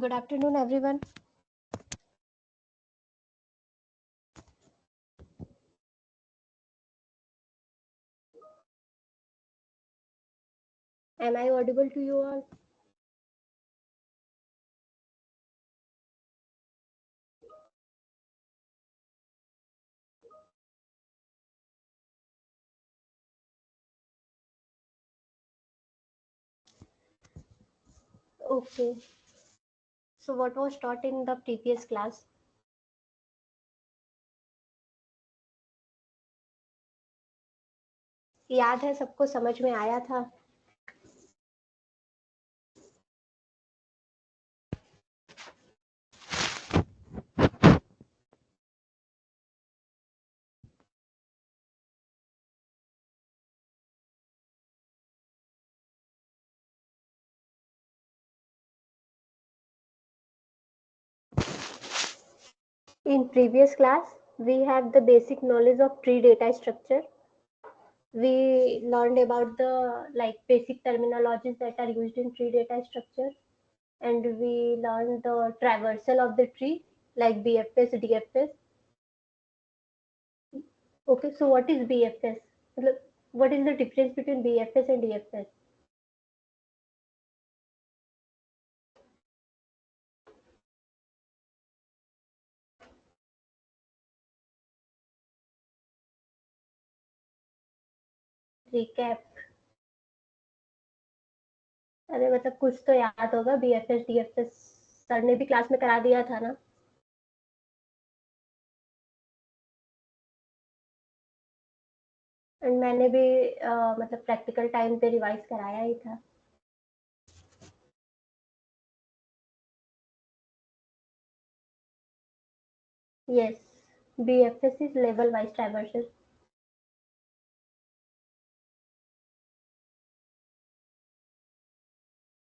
Good afternoon, everyone. Am I audible to you all? Okay. So what was taught in the previous class? याद है सबको, समझ में आया था? In previous class, we have the basic knowledge of tree data structure. We learned about the basic terminologies that are used in tree data structure, and we learned the traversal of the tree like BFS, DFS. Okay, so what is BFS? What is the difference between BFS and DFS? Recap. अरे मतलब कुछ तो याद होगा, BFS DFS sir ने भी class में करा दिया था ना? एंड मैंने भी मतलब प्रैक्टिकल टाइम पे रिवाइज कराया ही था. Yes, BFS is level wise traversal.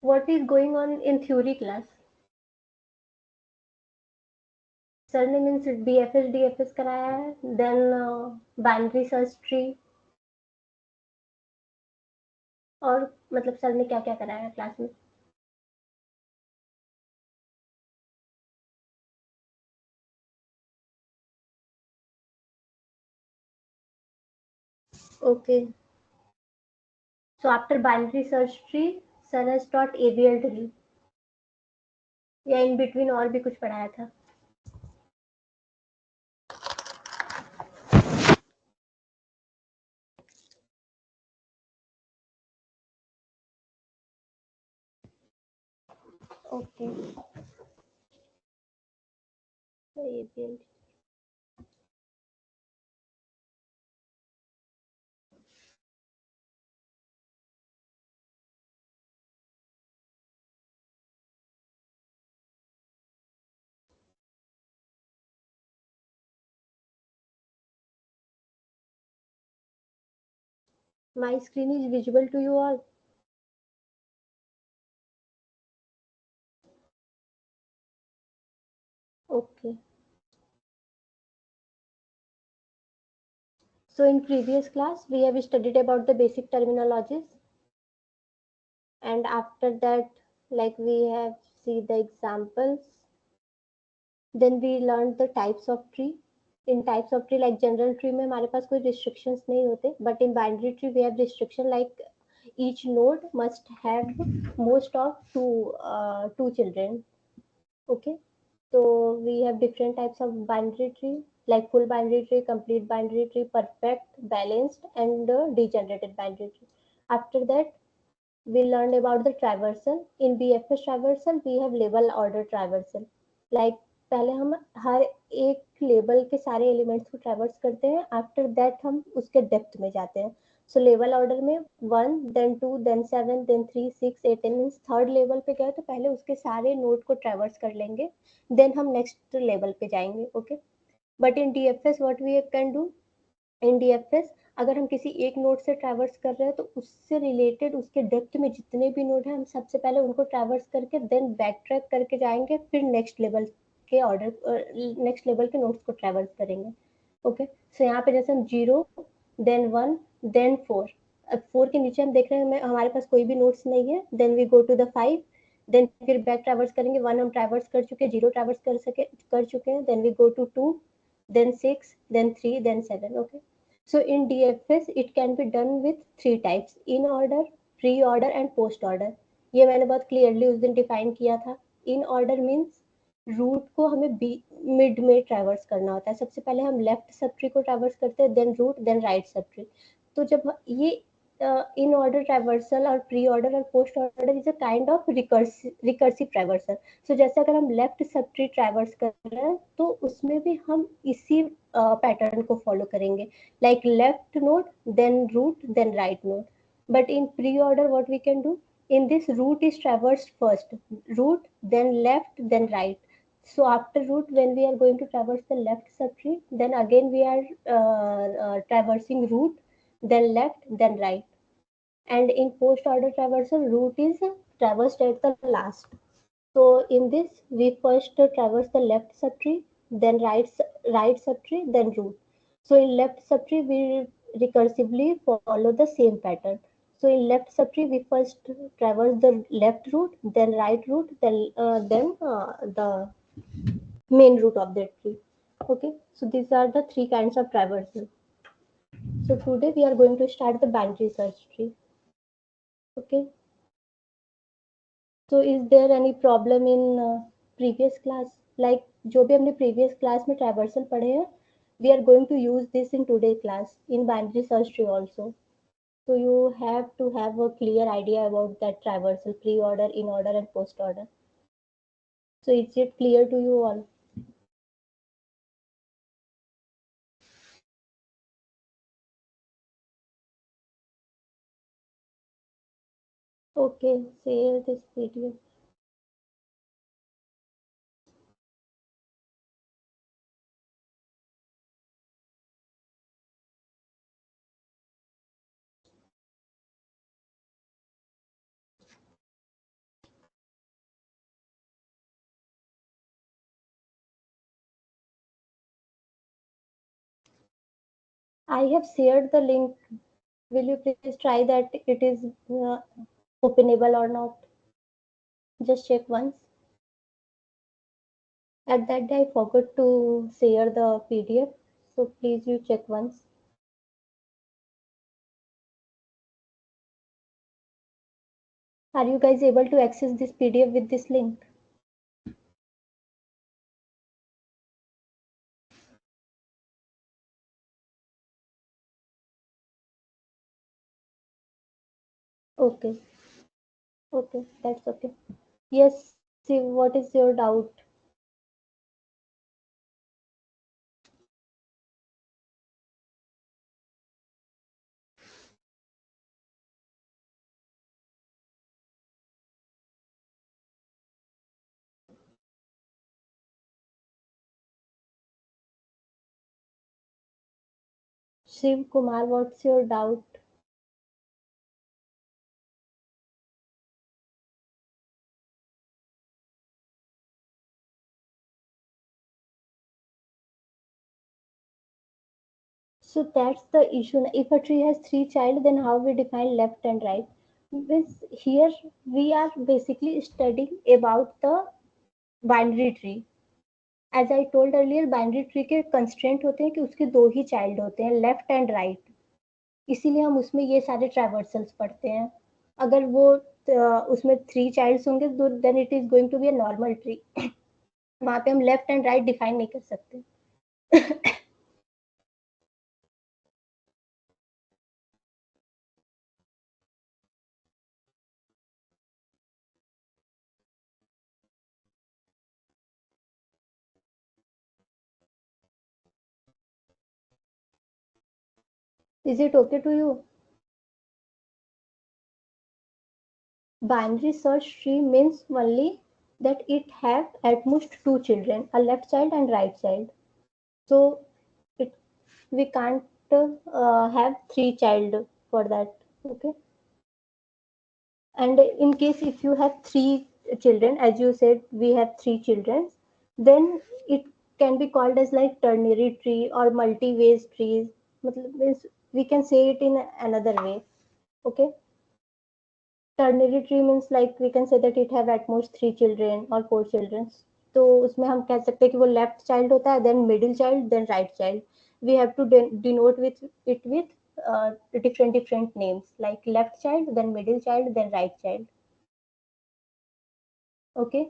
What is going on in theory class? Sir ने मीन्स BFS DFS कराया है, देन बाइनरी सर्च ट्री, और मतलब सर ने क्या क्या कराया है क्लास में? Okay. So after binary search tree, sir has taught ABL tree, या इन बिटवीन और भी कुछ पढ़ाया था? Okay. So ABL. My screen is visible to you all? Okay. So in previous class, we have studied about the basic terminologies, and after that, like we have see the examples. Then we learned the types of tree. In types of tree, like general tree में हमारे पास कोई restrictions नहीं होते, but in binary tree we have restriction like each node must have most of two children. Okay, so we have different types of binary tree like full binary tree, complete binary tree, perfect, balanced, and degenerated binary tree. After that, we learned about the traversal. In BFS traversal, we have label order traversal. Like पहले हम हर एक label के सारे elements को traverse करते हैं, after that हम उसके डेप्थ में जाते हैं. सो लेवल ऑर्डर में 1, then 2, then 7, then 3, 6, 8, means third level पे गए तो पहले उसके सारे नोड को ट्रैवर्स कर लेंगे, देन हम नेक्स्ट लेवल पे जाएंगे. Okay, but in DFS what we can do, in DFS अगर हम किसी एक नोड से ट्रैवर्स कर रहे हैं तो उससे रिलेटेड उसके डेप्थ में जितने भी नोड हैं हम सबसे पहले उनको ट्रैवर्स करके देन बैक ट्रैक करके जाएंगे, फिर नेक्स्ट लेवल के ऑर्डर नेक्स्ट लेवल के नोड्स को ट्रैवर्स करेंगे. ओके, सो यहाँ पे जैसे हम 0, देन 1, देन 4, अब 4 के नीचे हम देख रहे हैं हमारे पास कोई भी नोड्स नहीं है, then we go to the 5, then फिर बैक ट्रैवर्स करेंगे, 1 हम ट्रैवर्स कर चुके हैं, 0 ट्रैवर्स कर चुके हैं, then we go to 2, then 6, then 3, then 7. Okay, so in DFS it can be done with 3 types: in order, pre order and post order. ये मैंने बहुत क्लियरली उस दिन डिफाइन किया था. इन ऑर्डर मीन्स रूट को हमें मिड में ट्रैवर्स करना होता है. सबसे पहले हम लेफ्ट सब ट्री को ट्रैवर्स करते हैं, then root, then right sub tree. तो जब ये इन ऑर्डर ट्रैवर्सल और प्री ऑर्डर और post order is a kind of recursive traversal. So जैसे अगर हम लेफ्ट सब ट्री ट्रैवर्स कर रहे हैं तो उसमें भी हम इसी पैटर्न को फॉलो करेंगे, like left node, then root, then right node. But in pre order what we can do, in this root is traversed first, root, then left, then right. So after root, when we are going to traverse the left subtree, then again we are traversing root, then left, then right. And in post order traversal, root is traversed at the last. So in this we first traverse the left subtree, then right subtree, then root. So in left subtree we recursively follow the same pattern. So in left subtree we first traverse the left root, then right root, then the main root of that tree. Okay, so these are the 3 kinds of traversal. So today we are going to start the binary search tree. Okay, so is there any problem in previous class? Like जो भी हमने previous class में traversal पढ़े हैं, we are going to use this in today's class in binary search tree also. So you have to have a clear idea about that traversal, pre-order, in-order and post-order. So is it clear to you all? Okay, save this video. I have shared the link. Will you please try that it is openable or not? Just check once. At that day, I forgot to share the PDF. So please you check once. Are you guys able to access this PDF with this link? Okay. Okay. That's okay. Yes. See, what is your doubt? Shiv Kumar, what's your doubt? So that's the issue. If a tree has 3 child, then how we define left and right? Means here we are basically studying about the binary tree. As I told earlier, binary tree के constraint होते हैं कि उसके 2 ही child होते हैं, left and right. इसीलिए हम उसमें ये सारे ट्रैवर्सल्स पढ़ते हैं. अगर वो उसमें 3 चाइल्ड्स होंगे तो then it is going to be a normal tree. वहां पे हम लेफ्ट एंड राइट डिफाइन नहीं कर सकते. Is it okay to you? Binary search tree means only that it have at most 2 children, a left child and right child. So it, we can't have 3 child for that. Okay. And in case if you have 3 children, as you said, we have 3 children, then it can be called as like ternary tree or multi-ways trees. We can say it in another way. Okay. Ternary tree means like we can say that it have at most 3 children or 4 children. तो उसमें हम कह सकते हैं कि वो left child होता है, then middle child, then right child. We have to denote with it with different different names like left child, then middle child, then right child. Okay.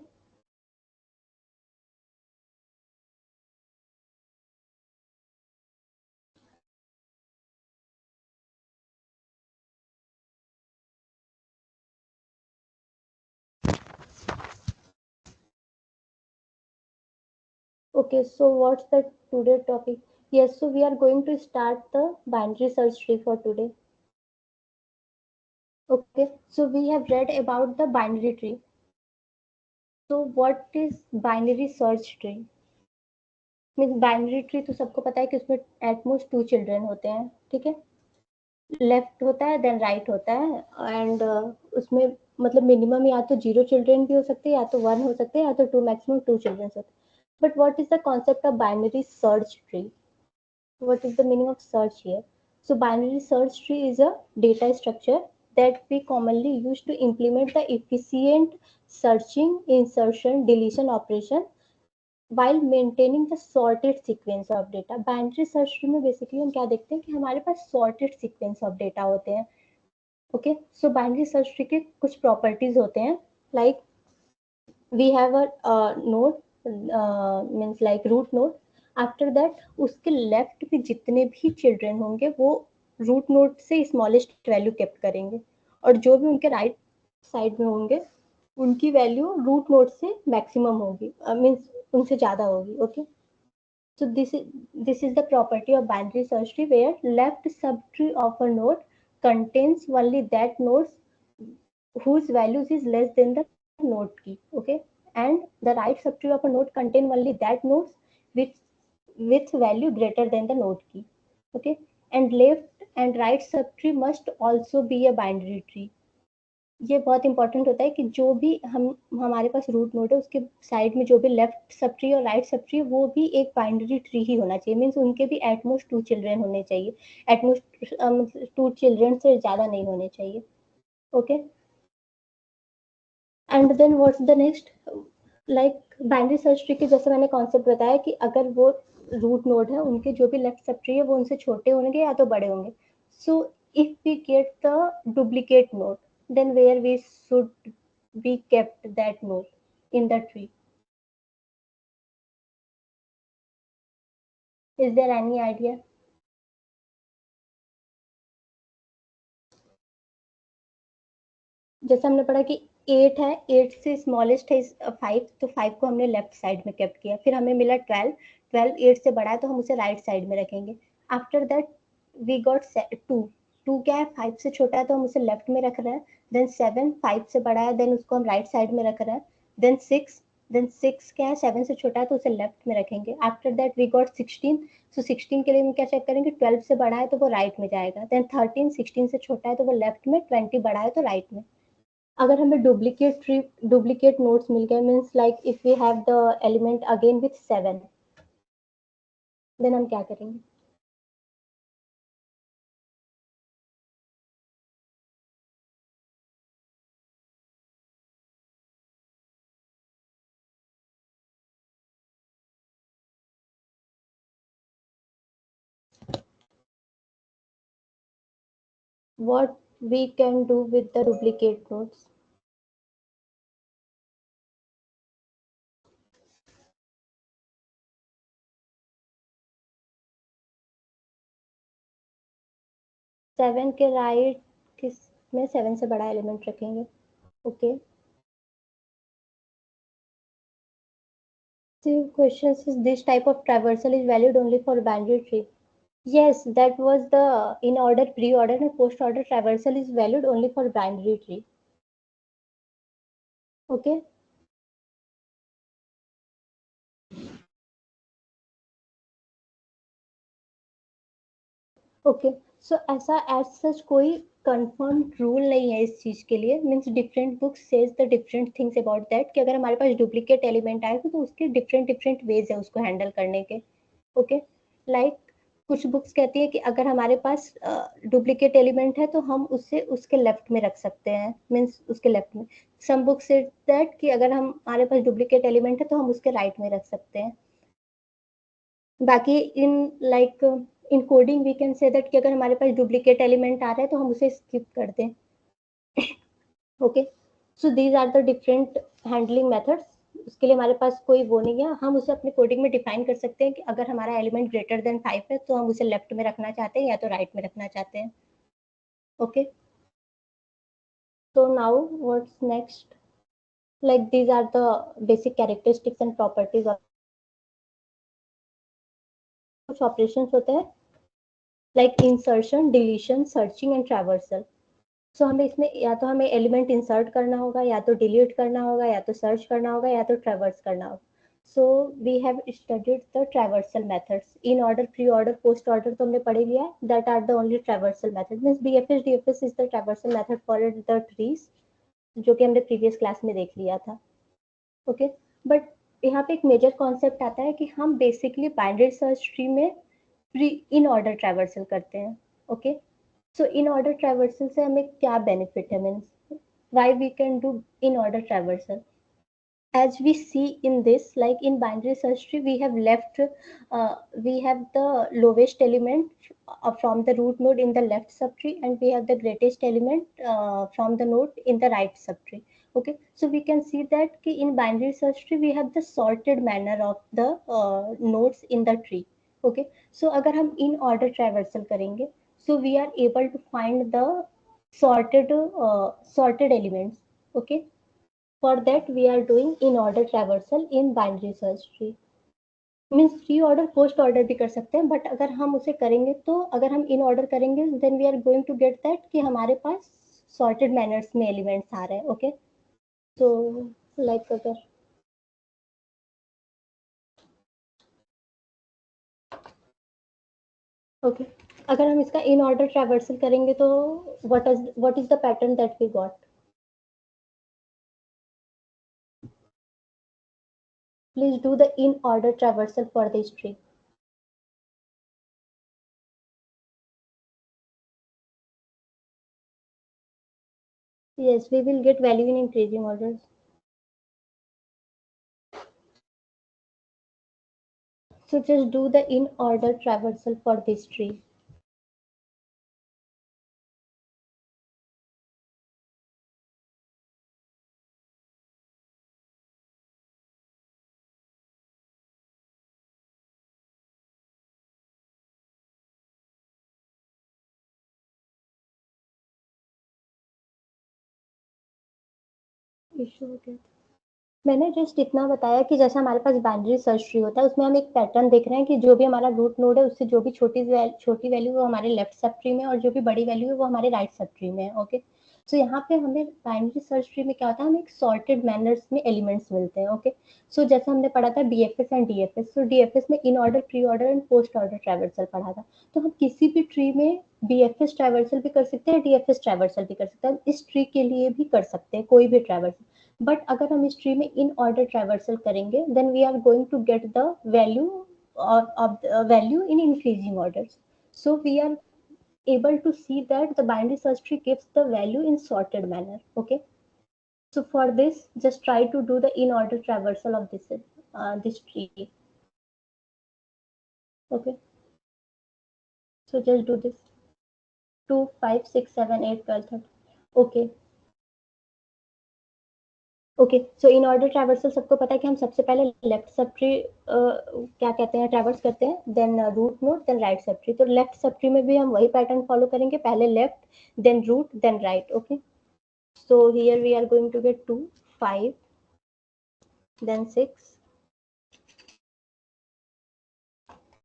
Okay, so what's the today topic? Yes, so we are going to start the binary search tree for today. Okay, so we have read about the binary tree. So what is binary search tree? Means binary tree तो सबको पता है कि उसमें at most 2 children होते हैं, ठीक है. लेफ्ट होता है, देन राइट होता है, एंड उसमें मतलब मिनिमम या तो 0 चिल्ड्रन भी हो सकते हैं, या तो 1 हो सकते हैं, या तो 2, मैक्सिमम 2 चिल्ड्रन होते हैं. But what is the concept of binary search tree? What is the meaning of search here? So binary search tree is a data structure that we commonly use to implement the efficient searching, insertion, deletion operation while maintaining the sorted sequence of data. Binary search tree में basically हम क्या देखते हैं कि हमारे पास sorted sequence of data होते हैं. Okay, so binary search tree के कुछ properties होते हैं, like we have a node, means like root node. After that उसके लेफ्ट पे जितने भी चिल्ड्रन होंगे वो रूट नोड से स्मॉलेस्ट वैल्यू केप्ट करेंगे, और जो भी उनके राइट साइड में होंगे उनकी वैल्यू रूट नोड से मैक्सिमम होगी, मीन्स उनसे ज्यादा होगी. Okay. So this is the property of binary search tree, where left subtree of a node contains only that nodes whose values is less than the node key. Okay. And the right subtree of a node contain only that nodes which with value greater than the node key. Okay. And left and right subtree must also be a binary tree. ये बहुत important होता है कि जो भी हम हमारे पास root node है उसके साइड में जो भी लेफ्ट सब ट्री और राइट सब ट्री वो भी एक बाइनरी ट्री ही होना चाहिए. मीन्स उनके भी एटमोस्ट 2 चिल्ड्रन होने चाहिए. एटमोस्ट 2 चिल्ड्रन से ज़्यादा नहीं होने चाहिए. Okay. And then what's the next, like binary search tree के जैसे मैंने कॉन्सेप्ट बताया कि अगर वो रूट नोड है उनके जो भी लेफ्ट सब ट्री है वो उनसे छोटे होंगे या तो बड़े होंगे. So if we get the duplicate node, then where we should be kept that node in the tree? Is there any idea? जैसे हमने पढ़ा कि 8 है, 8 से स्मॉलेस्ट है 5, तो 5 को हमने लेफ्ट साइड में केप्ट किया. फिर हमें मिला 12, 12 8 से बड़ा है तो हम उसे राइट साइड में रखेंगे. आफ्टर दैट वी गॉट 2, 2 क्या है 5 से छोटा है तो हम उसे लेफ्ट में रख रहे हैं. देन 7 5 से बड़ा है, देन उसको हम राइट साइड में रख रहे हैं. देन 6, देन 6 क्या है 7 से छोटा है तो उसे लेफ्ट में रखेंगे. आफ्टर दैट वी गॉट 16, सो 16 के लिए हम क्या चेक करेंगे, 12 से बड़ा है तो वो राइट में जाएगा. देन 13, 16 से छोटा है तो वो लेफ्ट में, 20 बड़ा है तो राइट में. अगर हमें डुप्लीकेट नोट्स मिल गए, means like if we have the element again with 7, देन हम क्या करेंगे? What we can do with the duplicate notes? Seven के राइट किस में 7 से बड़ा एलिमेंट रखेंगे. Okay. So question is, this type of traversal is valid only for binary tree? Yes, that was the in order, pre-order and post-order traversal is valid only for binary tree. Okay. Okay. So ऐसा as सच कोई confirm rule नहीं है इस चीज के लिए. Means different books says the different things about that कि अगर हमारे पास डुप्लीकेट एलिमेंट आए तो उसके डिफरेंट डिफरेंट वेज है उसको हैंडल करने के. ओके. लाइक कुछ बुक्स कहती है कि अगर हमारे पास डुप्लीकेट एलिमेंट है तो हम उसे उसके लेफ्ट में रख सकते हैं, मीन्स उसके लेफ्ट में। सम बुक्स सेड दैट कि अगर हमारे पास डुप्लीकेट एलिमेंट है तो हम उसके राइट में रख सकते हैं। बाकी in like in coding we can say that कि अगर हमारे पास डुप्लीकेट एलिमेंट आ रहा है तो हम उसे स्किप कर दें। Okay, so these are the different handling methods. उसके लिए हमारे पास कोई वो नहीं है, हम उसे अपने कोडिंग में डिफाइन कर सकते हैं कि अगर हमारा एलिमेंट ग्रेटर देन 5 है तो हम उसे लेफ्ट में रखना चाहते हैं या तो राइट में रखना चाहते हैं। Okay, so now what's next, like these are the basic characteristics and properties of कुछ ऑपरेशंस होते हैं like insertion, deletion, searching and traversal. So हमें इसमें या तो हमें एलिमेंट इंसर्ट करना होगा, या तो डिलीट करना होगा, या तो सर्च करना होगा, या तो ट्रैवर्स करना होगा। So we have studied the traversal methods in order, pre order, post order तो हमने पढ़ लिया है। That are the only traversal method, means BFS DFS is the traversal method for the trees, जो कि हमने प्रीवियस क्लास में देख लिया था। ओके, बट यहाँ पे एक मेजर कॉन्सेप्ट आता है कि हम बेसिकली बाइनरी सर्च ट्री में प्री इन ऑर्डर ट्रैवर्सल करते हैं। ओके, सो इन ऑर्डर ट्रैवर्सल से हमें क्या बेनिफिट है, means why we can do in order traversal? As we see in this, like in binary search tree, we have left we have the lowest element from the root node in the left subtree, and we have the greatest element from the node in the right subtree. Okay, so we can see that in binary search tree we have the sorted manner of the nodes in the tree. Okay, so agar hum in order traversal karenge, so we are able to find the sorted elements. Okay, for that we are doing in order traversal in binary search tree, means pre order post order भी कर सकते हैं, but अगर हम उसे करेंगे तो अगर हम इन ऑर्डर करेंगे then we are going to get that कि हमारे पास सॉर्टेड मैनर्स में एलिमेंट्स आ रहे हैं। ओके, सो लाइक अगर ओके अगर हम इसका इन ऑर्डर ट्रैवर्सल करेंगे तो what is the pattern that we got? Please do the in order traversal for this tree. Yes, we will get value in increasing orders. So just do the in order traversal for this tree. Issue हो गया था। मैंने just इतना बताया कि जैसे हमारे पास binary search tree होता है, उसमें हम एक पैटर्न देख रहे हैं कि जो भी हमारा रूट नोड है उससे जो भी छोटी वैल्यू वो हमारे लेफ्ट सब ट्री में, और जो भी बड़ी वैल्यू है वो हमारे राइट सब ट्री में है। ओके, सो यहाँ पे हमें बाइनरी सर्च ट्री में क्या होता है, हमें एक सॉर्टेड मैनर्स में एलिमेंट्स मिलते हैं। ओके, सो जैसे हमने पढ़ा था BFS and DFS, so DFS में in order, pre order and post order traversal पढ़ा था। तो हम किसी भी ट्री में बीएफएस ट्रैवर्सल भी कर सकते हैं, डीएफएस ट्रैवर्सल भी कर सकते हैं, इस ट्री के लिए भी कर सकते हैं कोई भी ट्रैवर्सल। बट अगर हम इस ट्री में इन ऑर्डर ट्रैवर्सल करेंगे then we are going to get the value of the value in increasing orders. So we are able to see that the binary search tree gives the value in sorted manner. Okay, so for this just try to do the in order traversal of this tree. Okay, so just do this 2 5 6 7 8 12 13. Okay, okay, so in order traversal सबको पता है कि हम सबसे पहले left sub tree क्या कहते हैं ट्रैवर्स करते हैं, then root node, then right sub tree. तो लेफ्ट सब ट्री में भी हम वही पैटर्न फॉलो करेंगे, पहले left then root then right. Okay, so here we are going to get 2 5 then 6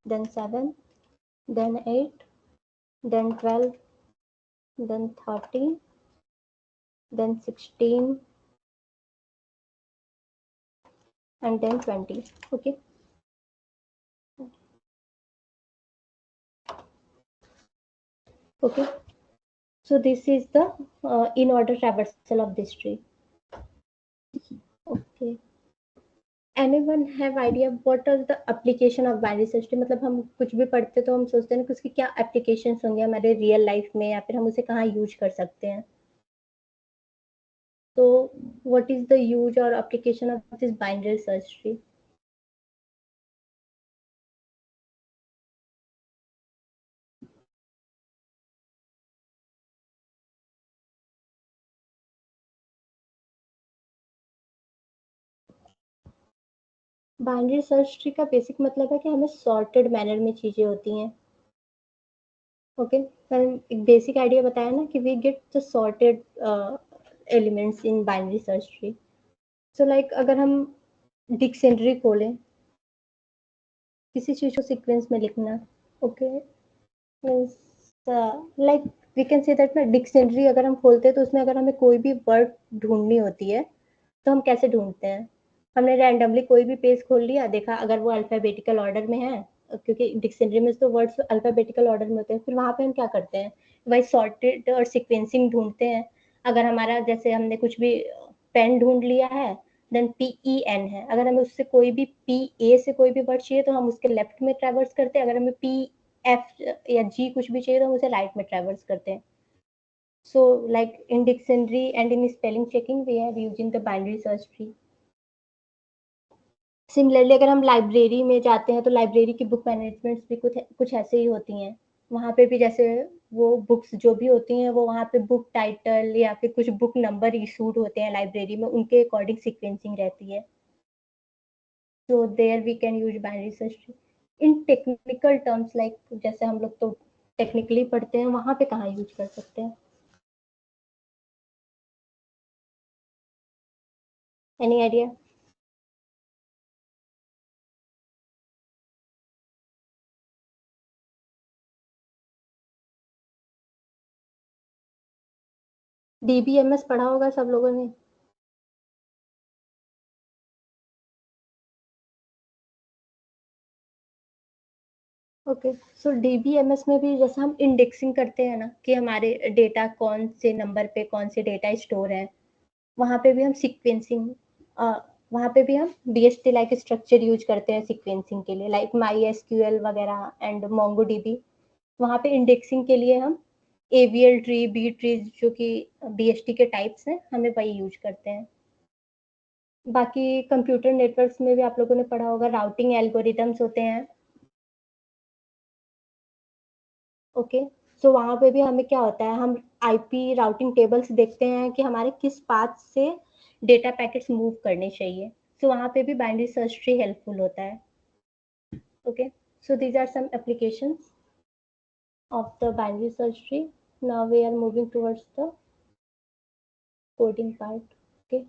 then 7 then 8 then 12 then 13 then 16 and then 20. Okay, okay, so this is the in order traversal of this tree. Okay, anyone have idea what are the application of binary search tree? मतलब हम कुछ भी पढ़ते तो हम सोचते हैं कि उसकी क्या applications होंगे हमारे रियल लाइफ में या फिर हम उसे कहाँ यूज कर सकते हैं. So what is the use or application of this binary search tree? Binary search tree का बेसिक मतलब है कि हमें सॉर्टेड मैनर में चीजें होती हैं. ओके, मैंने एक बेसिक आइडिया बताया ना कि we get the sorted elements in binary search tree. So like अगर हम डिक्शनरी खोलें, किसी चीज को सीक्वेंस में लिखना. Okay, like we can say that ना डिक्शनरी अगर हम खोलते हैं तो उसमें अगर हमें कोई भी वर्ड ढूंढनी होती है तो हम कैसे ढूंढते हैं? हमने रैंडमली कोई भी पेज खोल लिया, देखा अगर वो अल्फाबेटिकल ऑर्डर में है, क्योंकि डिक्शनरी में तो वर्ड्स अल्फाबेटिकल ऑर्डर में होते हैं, फिर वहां पे हम क्या करते हैं? वही सॉर्टेड और सीक्वेंसिंग ढूंढते हैं. अगर हमारा जैसे हमने कुछ भी पेन ढूंढ लिया है, देन PEN है, अगर हमें उससे कोई भी PA से कोई भी वर्ड चाहिए तो हम उसके लेफ्ट में ट्रैवर्स करते हैं, अगर हमें PF या G कुछ भी चाहिए तो हम उसे राइट में ट्रैवर्स करते हैं. So like in dictionary and in spelling checking we are using the binary search tree. Similarly अगर हम लाइब्रेरी में जाते हैं तो लाइब्रेरी की बुक मैनेजमेंट्स भी कुछ कुछ ऐसे ही होती हैं. वहाँ पे भी जैसे वो बुक्स जो भी होती हैं वो वहाँ पे बुक टाइटल या फिर कुछ बुक नंबर इशूड होते हैं लाइब्रेरी में, उनके अकॉर्डिंग सीक्वेंसिंग रहती है. So there we can use binary search tree. In technical terms like जैसे हम लोग तो टेक्निकली पढ़ते हैं, वहाँ पे कहाँ यूज कर सकते हैं? Any idea? DBMS पढ़ा होगा सब लोगों ने. ओके, सो DBMS में भी जैसे हम इंडेक्सिंग करते हैं ना कि हमारे डेटा कौन से नंबर पे कौन से डेटा स्टोर है, वहाँ पे भी हम सीक्वेंसिंग, वहाँ पे भी हम BST लाइक स्ट्रक्चर यूज करते हैं सीक्वेंसिंग के लिए, लाइक MySQL वगैरह एंड MongoDB. वहाँ पे इंडेक्सिंग के लिए हम AVL ट्री, बी ट्री जो कि BST के टाइप्स हैं, हमें वही यूज करते हैं. बाकी कंप्यूटर नेटवर्क्स में भी आप लोगों ने पढ़ा होगा राउटिंग एल्गोरिदम्स होते हैं. ओके, सो वहाँ पे भी हमें क्या होता है, हम IP राउटिंग टेबल्स देखते हैं कि हमारे किस पाथ से डेटा पैकेट्स मूव करने चाहिए. सो वहाँ पे भी बाइनरी सर्च ट्री हेल्पफुल होता है. Okay, so these are some applications of the binary search tree. Now we are moving towards the coding part. Okay.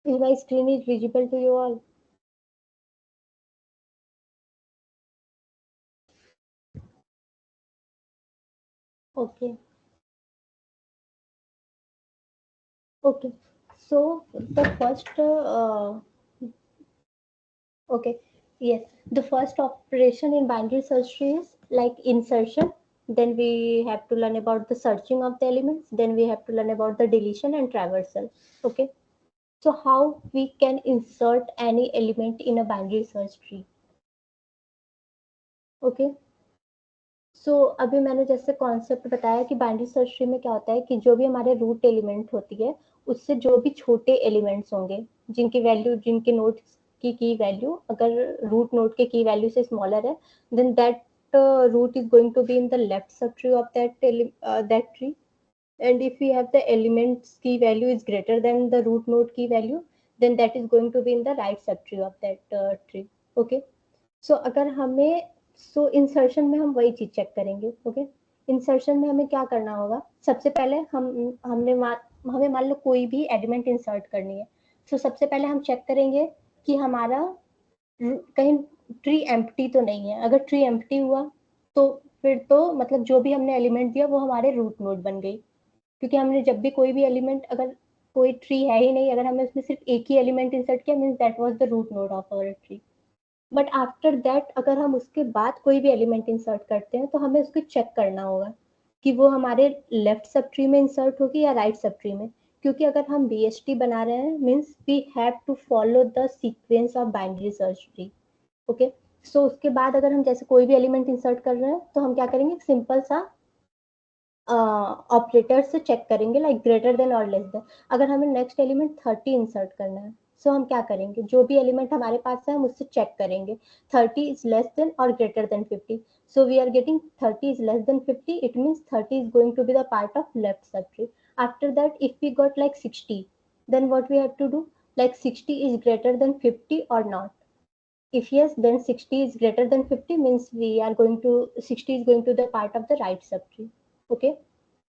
Is my screen is visible to you all? Okay. Okay. So the first, okay, yes, the first operation in binary search tree is like insertion. Then we have to learn about the searching of the elements. Then we have to learn about the deletion and traversal. Okay. So how we can insert any element in a binary search tree? Okay. सो अभी मैंने जैसे concept बताया कि binary search tree में क्या होता है कि जो भी हमारे रूट एलिमेंट होती है उससे जो भी छोटे एलिमेंट्स होंगे जिनकी वैल्यू, जिनके नोड की वैल्यू अगर रूट नोड के की वैल्यू से स्मॉलर है, then that root is going to be in the left subtree of that tree. And if we have the elements key value is greater than the root node key value, then that is going to be in the right subtree of that tree. Okay, so अगर हमें सो insertion में हम वही चीज check करेंगे। Okay, insertion में हमें क्या करना होगा, सबसे पहले हमें मान लो कोई भी एलिमेंट इंसर्ट करनी है। सो सबसे पहले हम चेक करेंगे कि हमारा कहीं ट्री एम्प्टी तो नहीं है। अगर ट्री एम्प्टी हुआ तो फिर तो मतलब जो भी हमने एलिमेंट दिया वो हमारे रूट नोड बन गई, क्योंकि हमने जब भी कोई भी एलिमेंट, अगर कोई ट्री है ही नहीं, अगर हमने उसमें सिर्फ एक ही एलिमेंट इंसर्ट किया, means that was the root node of our tree. But after that अगर हम उसके बाद कोई भी एलिमेंट इंसर्ट करते हैं तो हमें उसको चेक करना होगा कि वो हमारे लेफ्ट सब ट्री में इंसर्ट होगी या राइट सब ट्री में। क्योंकि अगर हम बीएसटी बना रहे हैं means we have to follow the sequence of binary search tree. Okay, so उसके बाद अगर हम जैसे कोई भी एलिमेंट इंसर्ट कर रहे हैं तो हम क्या करेंगे, सिंपल सा ऑपरेटर से चेक करेंगे, लाइक ग्रेटर देन और लेस देन। अगर हमें नेक्स्ट एलिमेंट 30 इंसर्ट करना है, सो हम क्या करेंगे, जो भी एलिमेंट हमारे पास है हम उससे चेक करेंगे 30 इज लेस देन और greater than 50। So we are getting 30 is less than 50, it means 30 is going to be the part of left subtree. After that if we got like 60, then what we have to do, like 60 is greater than 50 or not. If yes, then 60 is greater than 50 means we are going to 60 is going to the part of the right subtree. Okay,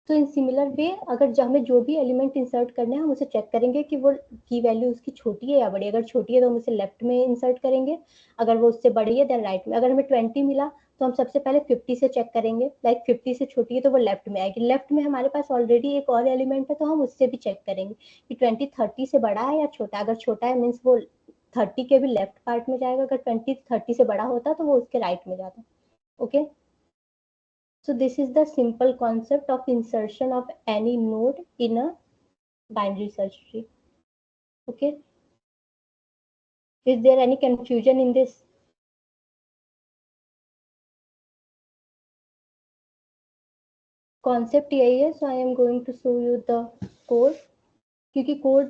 तो in similar way अगर हमें जो भी element insert करने हैं हम उसे check करेंगे कि वो की वैल्यू उसकी छोटी है या बड़ी। अगर छोटी है तो हम उसे लेफ्ट में इंसर्ट करेंगे, अगर वो उससे बड़ी है देन राइट में। अगर हमें 20 मिला तो हम सबसे पहले 50 से चेक करेंगे, लाइक 50 से छोटी है तो वो लेफ्ट में आएगी। लेफ्ट में हमारे पास ऑलरेडी एक और एलिमेंट है तो हम उससे भी चेक करेंगे कि 20 30 से बड़ा है या छोटा है। अगर छोटा है मीन्स वो 30 के भी लेफ्ट पार्ट में जाएगा, अगर 20 30 से बड़ा होता तो वो उसके राइट में जाता। Okay, so this is the simple concept of insertion of any node in a binary search tree. Okay, is there any confusion in this? Concept यही है, so I am going to show you the code. क्योंकि code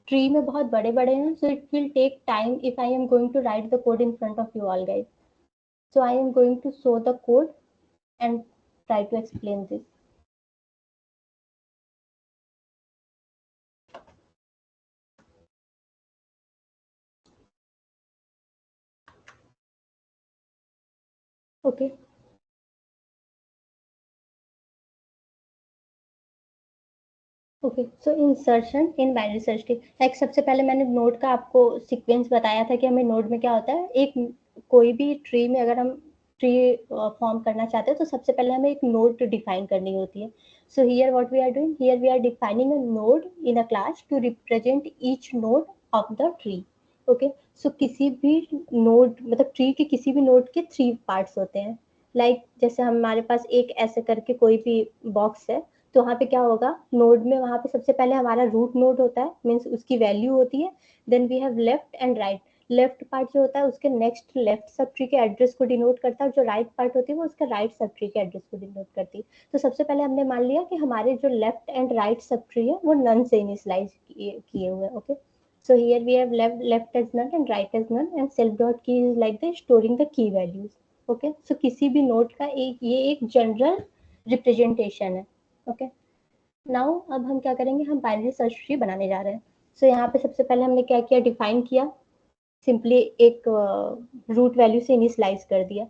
tree में बहुत बड़े बड़े हैं, so it will take time if I am going to write the code in front of you all guys. So I am going to show the code and try to explain this. Okay. Okay, so insertion in binary search tree, like सबसे पहले मैंने node का आपको sequence बताया था कि हमें node में क्या होता है। एक कोई भी ट्री में अगर हम ट्री फॉर्म करना चाहते हैं तो सबसे पहले हमें एक नोड डिफाइन करनी होती है। So here what we are doing, here we are defining a node in a class to represent each node of the tree. Okay, so किसी भी नोड मतलब ट्री के किसी भी नोड के 3 पार्ट्स होते हैं। लाइक जैसे हमारे पास एक ऐसे करके कोई भी बॉक्स है, तो वहाँ पे क्या होगा, नोड में वहाँ पे सबसे पहले हमारा रूट नोड होता है, मीन्स उसकी वैल्यू होती है। Then we have left and right. Left part जो होता है उसके नेक्स्ट लेफ्ट सब ट्री के एड्रेस को डिनोट करता है, जो राइट पार्ट होती है वो उसका राइट सब ट्री के एड्रेस को डिनोट करती है। तो सबसे पहले हमने मान लिया कि हमारे जो left and right sub tree है वो नन से इनिशियलाइज किए हुए हैं। Okay, so here we have left as none and right as none, and self dot key is like the storing the key values. Okay, so किसी भी node का एक जनरल रिप्रेजेंटेशन है। ओके, नाउ अब हम क्या करेंगे, हम बाइनरी सर्च ट्री बनाने जा रहे हैं। सो यहाँ पे सबसे पहले हमने क्या किया, डिफाइन किया, सिंपली एक रूट वैल्यू से इनिशियलाइज कर दिया।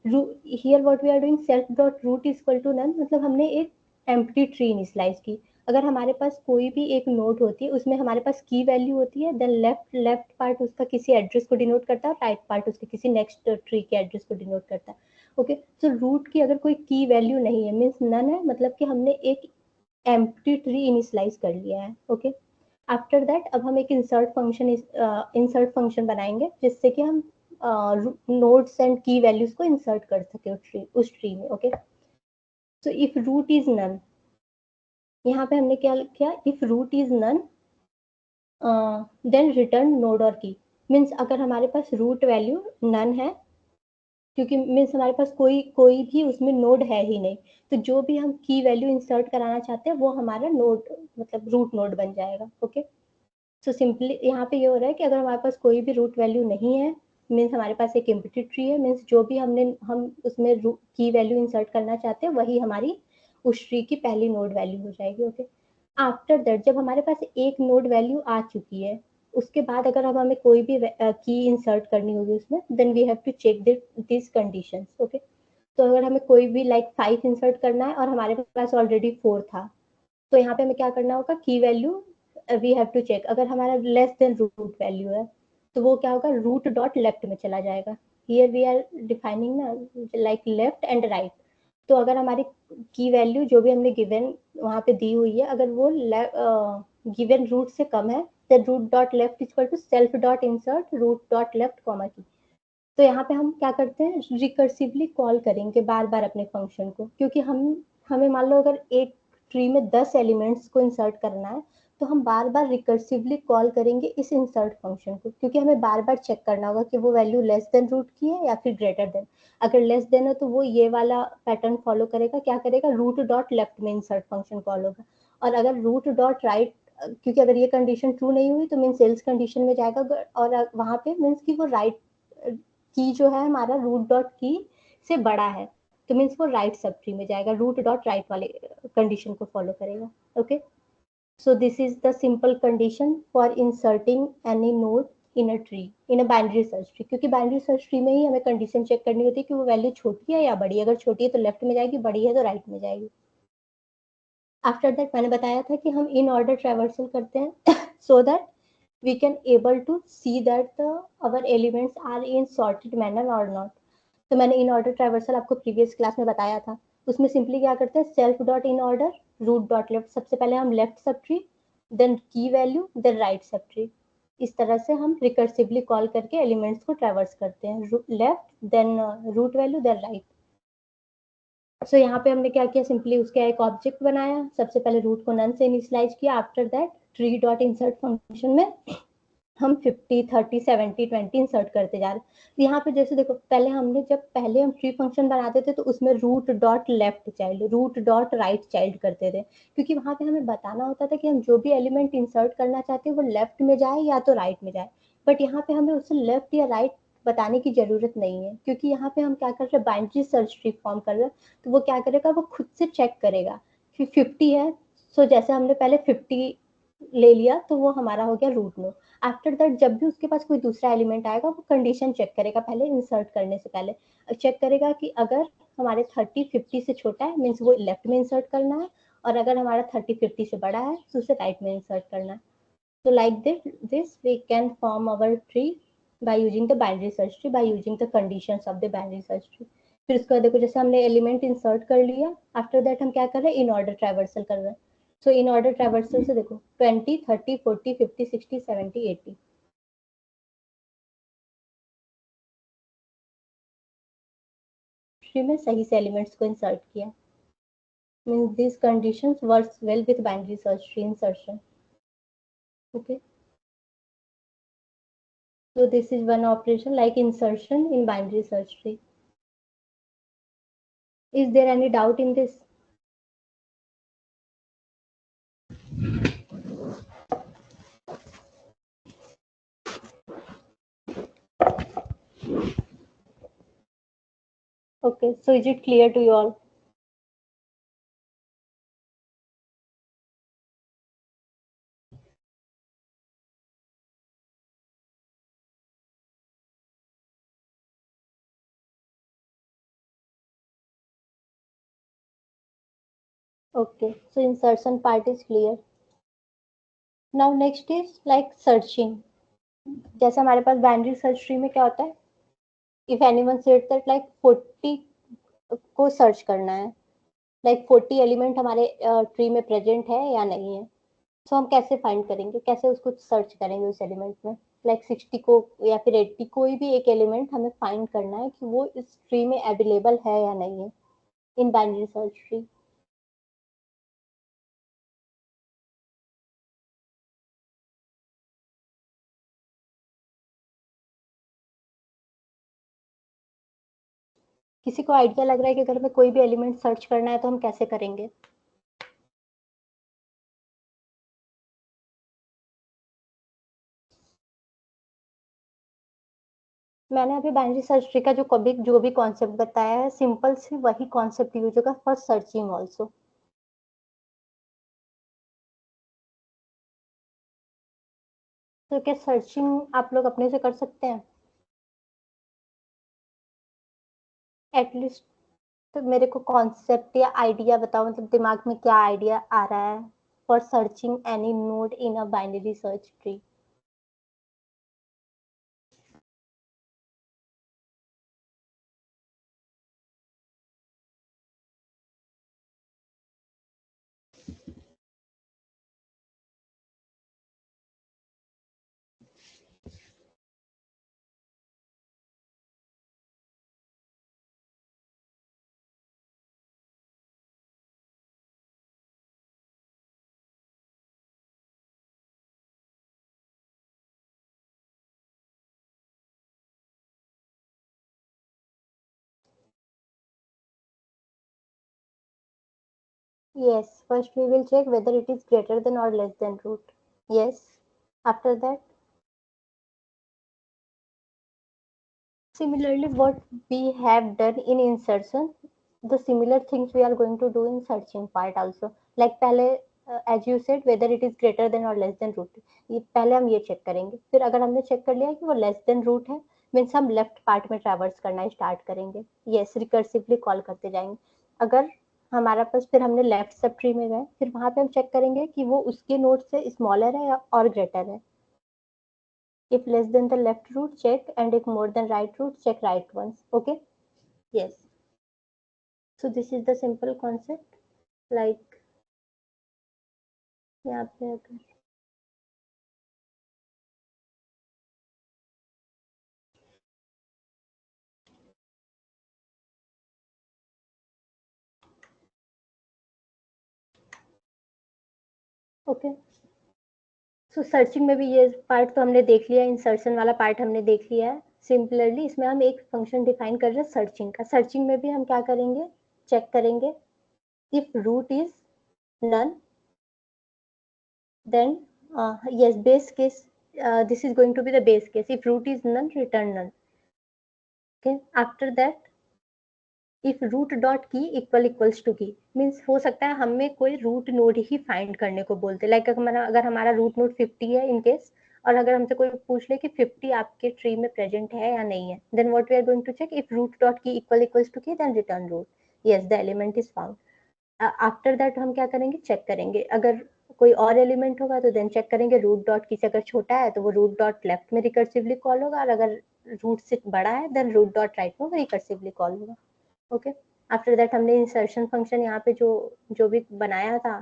Here what we are doing, self dot root is equal to none, मतलब हमने एक एम्प्टी ट्री इनिशियलाइज की। अगर हमारे पास कोई भी एक नोड होती है उसमें हमारे पास की वैल्यू होती है, देन लेफ्ट लेफ्ट पार्ट उसका किसी एड्रेस को डिनोट करता है, राइट पार्ट उसके किसी नेक्स्ट ट्री के एड्रेस को डिनोट करता है। ओके, सो रूट की अगर कोई की वैल्यू नहीं है मीन्स नन है, मतलब कि हमने एक एम्प्टी ट्री इनिशियलाइज कर लिया है। ओके, आफ्टर दैट अब हम एक इंसर्ट फंक्शन बनाएंगे जिससे कि हम नोड्स एंड की वैल्यूज को इंसर्ट कर सके उस ट्री में। ओके, तो इफ रूट इज नन, यहाँ पे हमने क्या किया, if root is none then return node और की। मीन्स अगर हमारे पास रूट वैल्यू नन है, क्योंकि मीन्स हमारे पास कोई कोई भी उसमें नोड है ही नहीं, तो जो भी हम की वैल्यू इंसर्ट कराना चाहते हैं वो हमारा नोड मतलब रूट नोड बन जाएगा। ओके, सो सिंपली यहाँ पे ये हो रहा है कि अगर हमारे पास कोई भी रूट वैल्यू नहीं है, मीन्स हमारे पास एक एम्प्टी ट्री है, मीन्स जो भी हम उसमें की वैल्यू इंसर्ट करना चाहते हैं वही हमारी उस ट्री की पहली नोड वैल्यू हो जाएगी। ओके, आफ्टर दैट जब हमारे पास एक नोड वैल्यू आ चुकी है, उसके बाद अगर अब हमें कोई भी की इंसर्ट करनी होगी उसमें, then we have to check this conditions, okay. तो अगर हमें कोई भी लाइक 5 इंसर्ट करना है और हमारे पास ऑलरेडी 4 था, तो यहाँ पे हमें क्या करना होगा, key value we have to check. अगर हमारा लेस देन रूट वैल्यू है तो वो क्या होगा, रूट डॉट लेफ्ट में चला जाएगा। हियर वी आर डिफाइनिंग ना लाइक लेफ्ट एंड राइट। तो अगर हमारी की वैल्यू जो भी हमने गिवन वहाँ पे दी हुई है, अगर वो गिवन रूट से कम है, then root dot left is equal to self dot insert root dot left comma की। तो यहाँ पे हम क्या करते हैं, रिकर्सिवली कॉल करेंगे बार बार अपने फंक्शन को, क्योंकि हमें मान लो अगर एक ट्री में 10 एलिमेंट्स को इंसर्ट करना है, तो हम बार बार रिकर्सिवली कॉल करेंगे इस इंसर्ट फंक्शन को, क्योंकि हमें बार बार चेक करना होगा कि वो वैल्यू लेस देन रूट की है या फिर ग्रेटर देन। अगर लेस देन है तो वो ये वाला पैटर्न फॉलो करेगा, क्या करेगा, रूट डॉट लेफ्ट में इंसर्ट फंक्शन कॉल होगा। और अगर रूट डॉट राइट, क्योंकि अगर ये कंडीशन ट्रू नहीं हुई तो मीन्स एल्स कंडीशन में जाएगा, और वहां पे मीन्स कि वो राइट की जो है हमारा रूट डॉट की से बड़ा है, तो मीन्स वो राइट सब ट्री में जाएगा, रूट डॉट राइट वाले कंडीशन को फॉलो करेगा, okay. So this is the simple condition for inserting any node in a tree, in a binary search tree, क्योंकि बाइनरी सर्च ट्री में ही हमें condition check करनी होती है कि वो वैल्यू छोटी है या बड़ी है। अगर छोटी है तो लेफ्ट में जाएगी, बड़ी है तो राइट में जाएगी। आफ्टर दैट मैंने बताया था कि हम इन ऑर्डर ट्रैवर्सल करते हैं so that we can able to see that our elements are in sorted manner or not। तो मैंने इन ऑर्डर ट्रैवर्सल आपको प्रीवियस क्लास में बताया था। उसमें सिंपली क्या करते हैं, self dot in order root dot left, सबसे पहले हम लेफ्ट सब ट्री, देन की value, then right sub tree. इस तरह से हम रिकर्सिवली कॉल करके एलिमेंट्स को ट्रैवर्स करते हैं, left then root value then right. So यहाँ पे हमने क्या किया, सिंपली उसका एक ऑब्जेक्ट बनाया, सबसे पहले रूट को नन से इनिशियलाइज किया। After that tree dot insert function में हम 50 30 70 20 इंसर्ट करते जा रहे हैं। यहाँ पे जैसे देखो, पहले हम ट्री फंक्शन बनाते थे तो उसमें root dot left child, root dot right child करते थे, क्योंकि वहां पे हमें बताना होता था कि हम जो भी एलिमेंट इंसर्ट करना चाहते हैं वो लेफ्ट में जाए या तो राइट में जाए। बट यहाँ पे हमें उसे लेफ्ट या राइट बताने की जरूरत नहीं है, क्योंकि यहाँ पे हम क्या कर रहे हैं, बाइनरी सर्च ट्री फॉर्म कर रहे हैं। तो वो क्या करेगा, वो खुद से चेक करेगा कि 50 है, सो जैसे हमने पहले 50 ले लिया तो वो हमारा हो गया रूट नोड। आफ्टर दैट जब भी उसके पास कोई दूसरा एलिमेंट आएगा, वो कंडीशन चेक करेगा पहले इंसर्ट करने से पहले, चेक करेगा कि अगर हमारे 30 50 से छोटा है मीन्स वो लेफ्ट में इंसर्ट करना है, और अगर हमारा 30 50 से बड़ा है तो उसे राइट में इंसर्ट करना है। तो like this we can form our tree by using the binary search tree, by using the conditions of the binary search tree। फिर उसके बाद देखो, जैसे हमने एलिमेंट इंसर्ट कर लिया, आफ्टर दैट हम क्या कर रहे हैं, इन ऑर्डर ट्रैवर्सल कर रहे हैं। सो इन ऑर्डर ट्रैवर्सल से देखो 20 30 40 50 60 70 80, ट्री में सही से एलिमेंट्स को इंसर्ट किया। Means this conditions works well with binary search tree insertion, okay. So this is one operation like insertion in binary search tree. Is there any doubt in this? Okay, so is it clear to you all? Okay, so insertion part is clear. Now next is like searching. जैसे हमारे पास binary search tree में क्या होता है, if anyone said that like 40 को search करना है, like 40 element हमारे ट्री में प्रेजेंट है या नहीं है, तो हम कैसे फाइंड करेंगे, कैसे उसको सर्च करेंगे उस एलिमेंट में, लाइक 60 को या फिर 80, कोई भी एक एलिमेंट हमें फाइंड करना है कि वो इस ट्री में अवेलेबल है या नहीं है इन बाइनरी सर्च ट्री। किसी को आइडिया लग रहा है कि अगर हमें कोई भी एलिमेंट सर्च करना है तो हम कैसे करेंगे? मैंने अभी बाइनरी सर्च ट्री का जो भी कॉन्सेप्ट बताया है, सिंपल से वही कॉन्सेप्ट यूज होगा फॉर सर्चिंग ऑल्सो। तो क्या सर्चिंग आप लोग अपने से कर सकते हैं? एटलीस्ट तो मेरे को कॉन्सेप्ट या आइडिया बताओ, मतलब दिमाग में क्या आइडिया आ रहा है for searching any node in a binary search tree. Yes, first we will check whether it is greater than or less than root. Yes. After that, similarly, what we have done in insertion, the similar things we are going to do in searching part also. Like पहले as you said whether it is greater than or less than root, ये पहले हम ये check करेंगे, फिर अगर हमने check कर लिया कि वो लेस देन रूट है मीन्स हम लेफ्ट पार्ट में ट्रैवर्स करना स्टार्ट करेंगे। यस, रिकर्सिवली कॉल करते जाएंगे। अगर हमारा पास फिर हमने लेफ्ट सब ट्री में गए, फिर वहां पे हम चेक करेंगे कि वो उसके नोड से स्मॉलर है या और ग्रेटर है। if less than the left root, check, and if more than right root, check right ones. Okay? Yes. So this is the simple concept. Like यहाँ पे अगर ओके, सो सर्चिंग में भी ये पार्ट तो हमने देख लिया, इंसर्शन वाला पार्ट हमने देख लिया है। सिमिलरली इसमें हम एक फंक्शन डिफाइन कर रहे हैं सर्चिंग का। सर्चिंग में भी हम क्या करेंगे, चेक करेंगे if root is none, then yes, base case, this is going to be the base case. If root is none, return none. Okay, after that if root dot key equal equals to key means हो सकता है हमें कोई root node ही find करने को बोलते, like अगर हमारा रूट नोड 50 है इन केस, और अगर हमसे कोई पूछ ले कि 50 आपके ट्री में प्रेजेंट है या नहीं है, then what we are going to check if root dot key equal equals to key, then return root, yes the element is found. After that हम क्या करेंगे, चेक करेंगे अगर कोई और एलिमेंट होगा तो देन चेक करेंगे रूट डॉट की से अगर छोटा है तो वो रूट डॉट लेफ्ट में रिकर्सिवली कॉल होगा, और अगर रूट से बड़ा है देन रूट डॉट राइट में रिकर्सिवली कॉल होगा। ओके, आफ्टर दैट हमने इंसर्शन फंक्शन यहाँ पे जो जो भी बनाया था,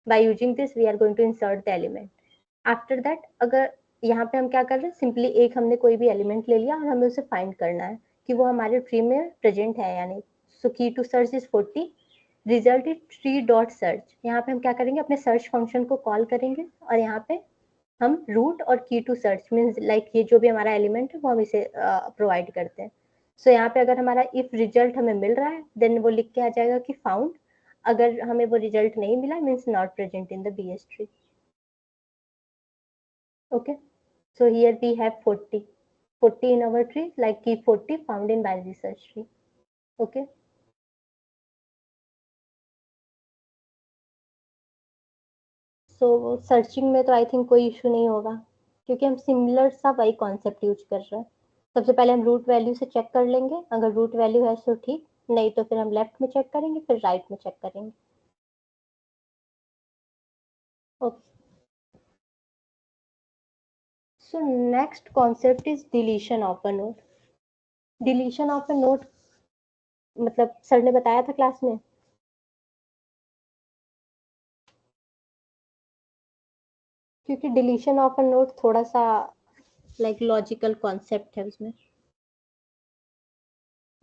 by using this we are going to insert the element. After that अगर यहाँ पे हम क्या कर रहे हैं, सिंपली एक हमने कोई भी एलिमेंट ले लिया और हमें उसे फाइंड करना है कि वो हमारे ट्री में प्रेजेंट है या नहीं। So key to search is 40, result is tree dot search. यहाँ पे हम क्या करेंगे, अपने सर्च फंक्शन को कॉल करेंगे और यहाँ पे हम रूट और की टू सर्च मीन्स लाइक ये जो भी हमारा एलिमेंट है वो हम इसे प्रोवाइड करते हैं। सो यहाँ पे अगर हमारा इफ रिजल्ट हमें मिल रहा है देन वो लिख के आ जाएगा कि फाउंड, अगर हमें वो रिजल्ट नहीं मिला means not present in the BS tree. Okay, so here we have 40 in our tree, like key 40 found in binary search tree. Okay, so searching में तो आई थिंक कोई इशू नहीं होगा क्योंकि हम सिमिलर सा वही कॉन्सेप्ट यूज कर रहे हैं। सबसे पहले हम रूट वैल्यू से चेक कर लेंगे, अगर रूट वैल्यू है तो ठीक, नहीं तो फिर हम लेफ्ट में चेक करेंगे फिर राइट में चेक करेंगे। Okay, so next concept is deletion of a node. Deletion of a node मतलब सर ने बताया था क्लास में, क्योंकि डिलीशन ऑफ अ नोड थोड़ा सा लाइक लॉजिकल कॉन्सेप्ट है उसमें।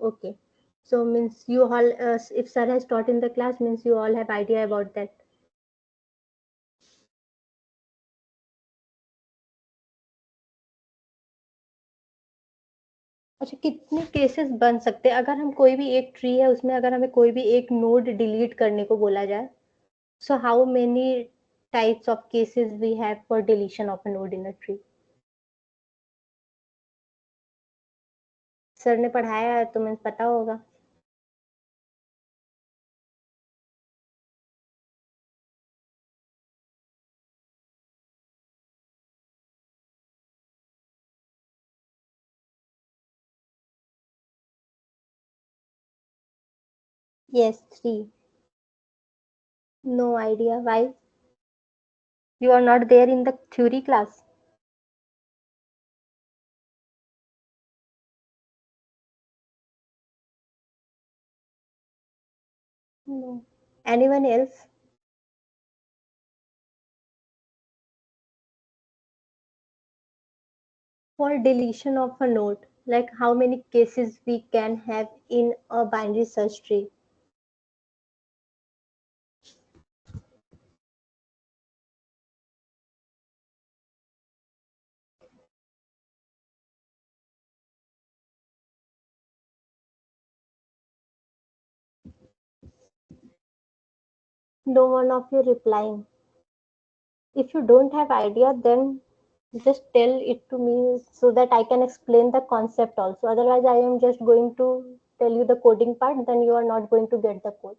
Okay. So means you all, if sir has taught in the class, means you all have idea about that. अच्छा, कितने केसेस बन सकते हैं अगर हम कोई भी एक ट्री है उसमें अगर हमें कोई भी एक नोड डिलीट करने को बोला जाए, so how many types of cases we have for deletion of a node in a tree? Sir ने पढ़ाया है तो मीन्स पता होगा। Yes, 3. No idea why. You are not there in the theory class. No. Anyone else? For deletion of a node, like how many cases we can have in a binary search tree? No one of you replying. If you don't have idea, then just tell it to me so that I can explain the concept also. Otherwise, I am just going to tell you the coding part, then you are not going to get the code.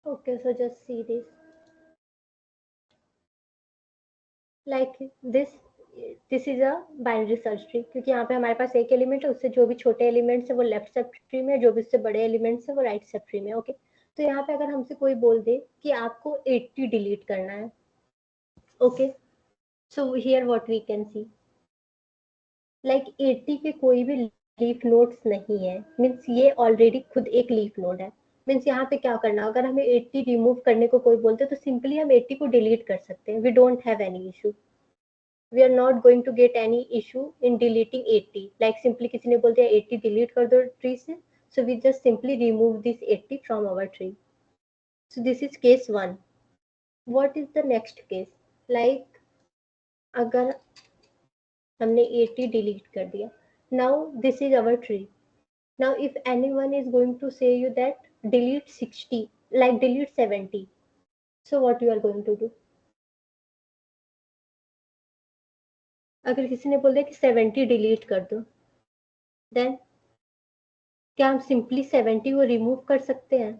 Okay, so just see this. Like this is a binary search tree, क्योंकि यहाँ पे हमारे पास एक element है, उससे जो भी छोटे एलिमेंट्स है वो लेफ्ट सब ट्री में, जो भी उससे बड़े एलिमेंट्स है वो राइट सब ट्री में. ओके, तो यहाँ पे अगर हमसे कोई बोल दे कि आपको 80 डिलीट करना है. Okay, so here what we can see, like 80 के कोई भी लीफ नोड्स नहीं है, मीन्स ये ऑलरेडी खुद एक लीफ नोड है. मीन्स यहाँ पे क्या करना, अगर हमें 80 रिमूव करने को कोई बोलते तो सिंपली हम 80 को डिलीट कर सकते हैं. We don't have any issue. We are not going to get any issue in deleting 80. Like simply किसी ने बोल दिया 80 delete कर दो tree से, so we just simply remove this 80 from our tree. So this is case 1. What is the next case? Like अगर हमने 80 delete कर दिया, now this is our tree. Now if anyone is going to say you that delete 60, like delete 70, so what you are going to do? अगर किसी ने बोल दिया कि 70 delete कर दो, then क्या हम सिंपली 70 को रिमूव कर सकते हैं?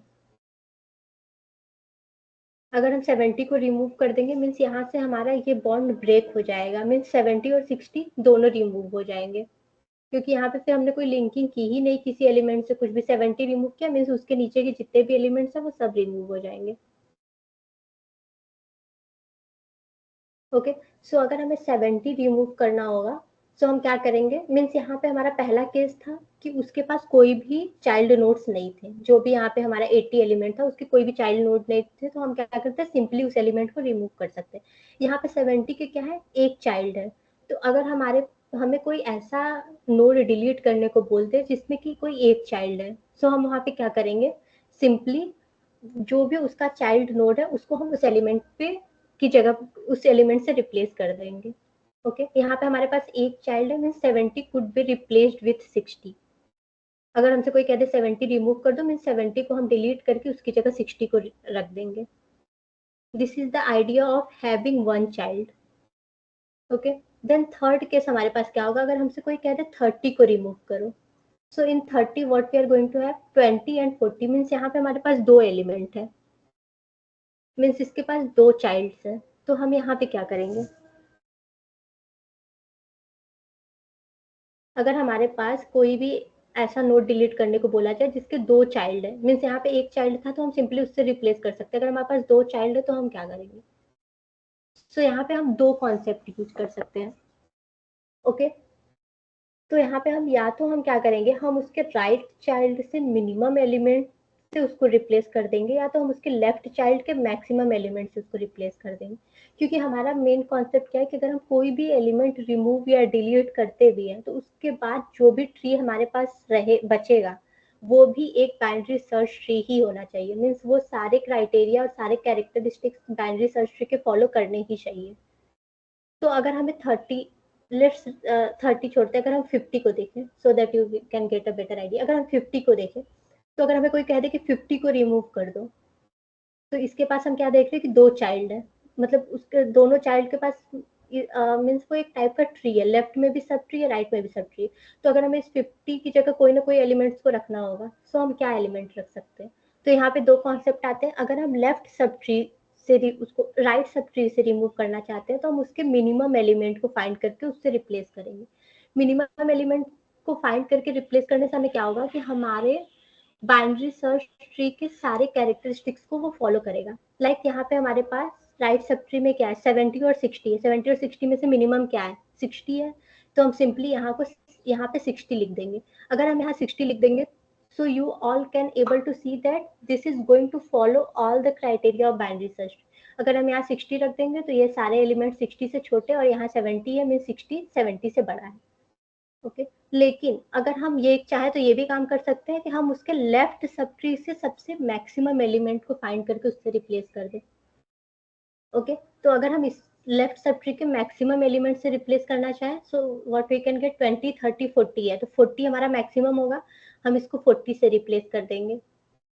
अगर हम 70 को रिमूव कर देंगे मीन्स यहाँ से हमारा ये बॉन्ड ब्रेक हो जाएगा. मीन्स 70 और 60 दोनों रिमूव हो जाएंगे, क्योंकि यहाँ पे फिर हमने कोई लिंकिंग की ही नहीं किसी एलिमेंट से. कुछ भी 70 रिमूव किया मीन्स उसके नीचे के जितने भी एलिमेंट्स है वो सब रिमूव हो जाएंगे. ओके, सो अगर हमें 70 रिमूव करना होगा, सो हम क्या करेंगे, मीन्स यहाँ पे हमारा पहला केस था कि उसके पास कोई भी चाइल्ड नोड्स नहीं थे. जो भी यहाँ पे हमारा 80 एलिमेंट था उसके कोई भी चाइल्ड नोड नहीं थे, तो हम क्या करते हैं, सिंपली उस एलिमेंट को रिमूव कर सकते हैं. यहाँ पे 70 के क्या है, एक चाइल्ड है. तो अगर हमें कोई ऐसा नोड डिलीट करने को बोलते हैं जिसमें कि कोई एक चाइल्ड है, सो हम वहाँ पे क्या करेंगे, सिंपली जो भी उसका चाइल्ड नोड है उसको हम उस एलिमेंट पे की जगह उस एलिमेंट से रिप्लेस कर देंगे. ओके, यहाँ पे हमारे पास एक चाइल्ड है, mean 70 could be replaced with 60. अगर हमसे कोई कह दे 70 रिमूव कर दो, मीन 70 को हम डिलीट करके उसकी जगह 60 को रख देंगे. This is the idea of having one child. Okay, then third case हमारे पास क्या होगा, अगर हमसे कोई कह दे 30 को रिमूव करो. So in 30 what we are going to have 20 and 40, means यहाँ पे हमारे पास दो एलिमेंट है, मीन्स इसके पास दो चाइल्ड्स है. तो हम यहाँ पे क्या करेंगे, अगर हमारे पास कोई भी ऐसा नोट डिलीट करने को बोला जाए जिसके दो चाइल्ड है, मीन्स यहाँ पे एक चाइल्ड था तो हम सिंपली उससे रिप्लेस कर सकते हैं. अगर हमारे पास दो चाइल्ड है तो हम क्या करेंगे, सो यहाँ पे हम दो कॉन्सेप्ट यूज कर सकते हैं. ओके, तो यहाँ पे हम या तो हम क्या करेंगे, हम उसके राइट चाइल्ड से मिनिमम एलिमेंट से उसको रिप्लेस कर देंगे, या तो हम उसके लेफ्ट चाइल्ड के मैक्सिमम एलिमेंट से उसको रिप्लेस कर देंगे. क्योंकि हमारा मेन कॉन्सेप्ट क्या है कि अगर हम कोई भी एलिमेंट रिमूव या डिलीट करते भी हैं तो उसके बाद जो भी ट्री हमारे पास रहे बचेगा वो भी एक बाइनरी सर्च ट्री ही होना चाहिए. मीन्स वो सारे क्राइटेरिया और सारे कैरेक्टरिस्टिक्स बाइनरी सर्च ट्री के फॉलो करने ही चाहिए. तो अगर हमें 30, लेट्स 30 छोड़ते हैं, अगर हम 50 को देखें, so that you can get a better idea. अगर हम 50 को देखें, तो अगर हमें कोई कह दे कि 50 को रिमूव कर दो, तो इसके पास हम क्या देख रहे हैं कि दो चाइल्ड है, मतलब उसके दोनों चाइल्ड के पास मीन्स वो एक टाइप का ट्री है, लेफ्ट में भी सब ट्री है, राइट में भी सब ट्री है. तो अगर हमें इस 50 की जगह कोई ना कोई एलिमेंट्स को रखना होगा, सो हम क्या एलिमेंट रख सकते हैं, तो यहाँ पे दो कॉन्सेप्ट आते हैं। अगर हम लेफ्ट सब ट्री से उसको राइट सब ट्री से रिमूव करना चाहते हैं तो हम उसके मिनिमम एलिमेंट को फाइंड करके उससे रिप्लेस करेंगे। मिनिमम एलिमेंट को फाइंड करके रिप्लेस करने से हमें क्या होगा कि हमारे बाइनरी सर्च ट्री के सारे कैरेक्टरिस्टिक्स को वो फॉलो करेगा। लाइक यहाँ पे हमारे पास राइट सब ट्री में क्या है, 70 और 60 है। 70 और 60 में से मिनिमम क्या है, 60 है। तो हम सिंपली यहाँ पे 60 लिख देंगे। अगर हम यहाँ 60 लिख देंगे, so you all can able to see that this is going to follow all the criteria of binary search। अगर हम यहाँ 60 रख देंगे तो ये सारे एलिमेंट 60 से छोटे और यहाँ 70 है, मीन 60 70 से बड़ा है। ओके लेकिन अगर हम ये चाहे तो ये भी काम कर सकते हैं कि हम उसके लेफ्ट सब ट्री से सबसे मैक्सिमम एलिमेंट को फाइंड करके उससे रिप्लेस कर दें। ओके तो अगर हम इस लेफ्ट सब ट्री के मैक्सिमम एलिमेंट से रिप्लेस करना चाहें, so what we can get 20 30 40 है, तो 40 हमारा मैक्सिमम होगा, हम इसको 40 से रिप्लेस कर देंगे।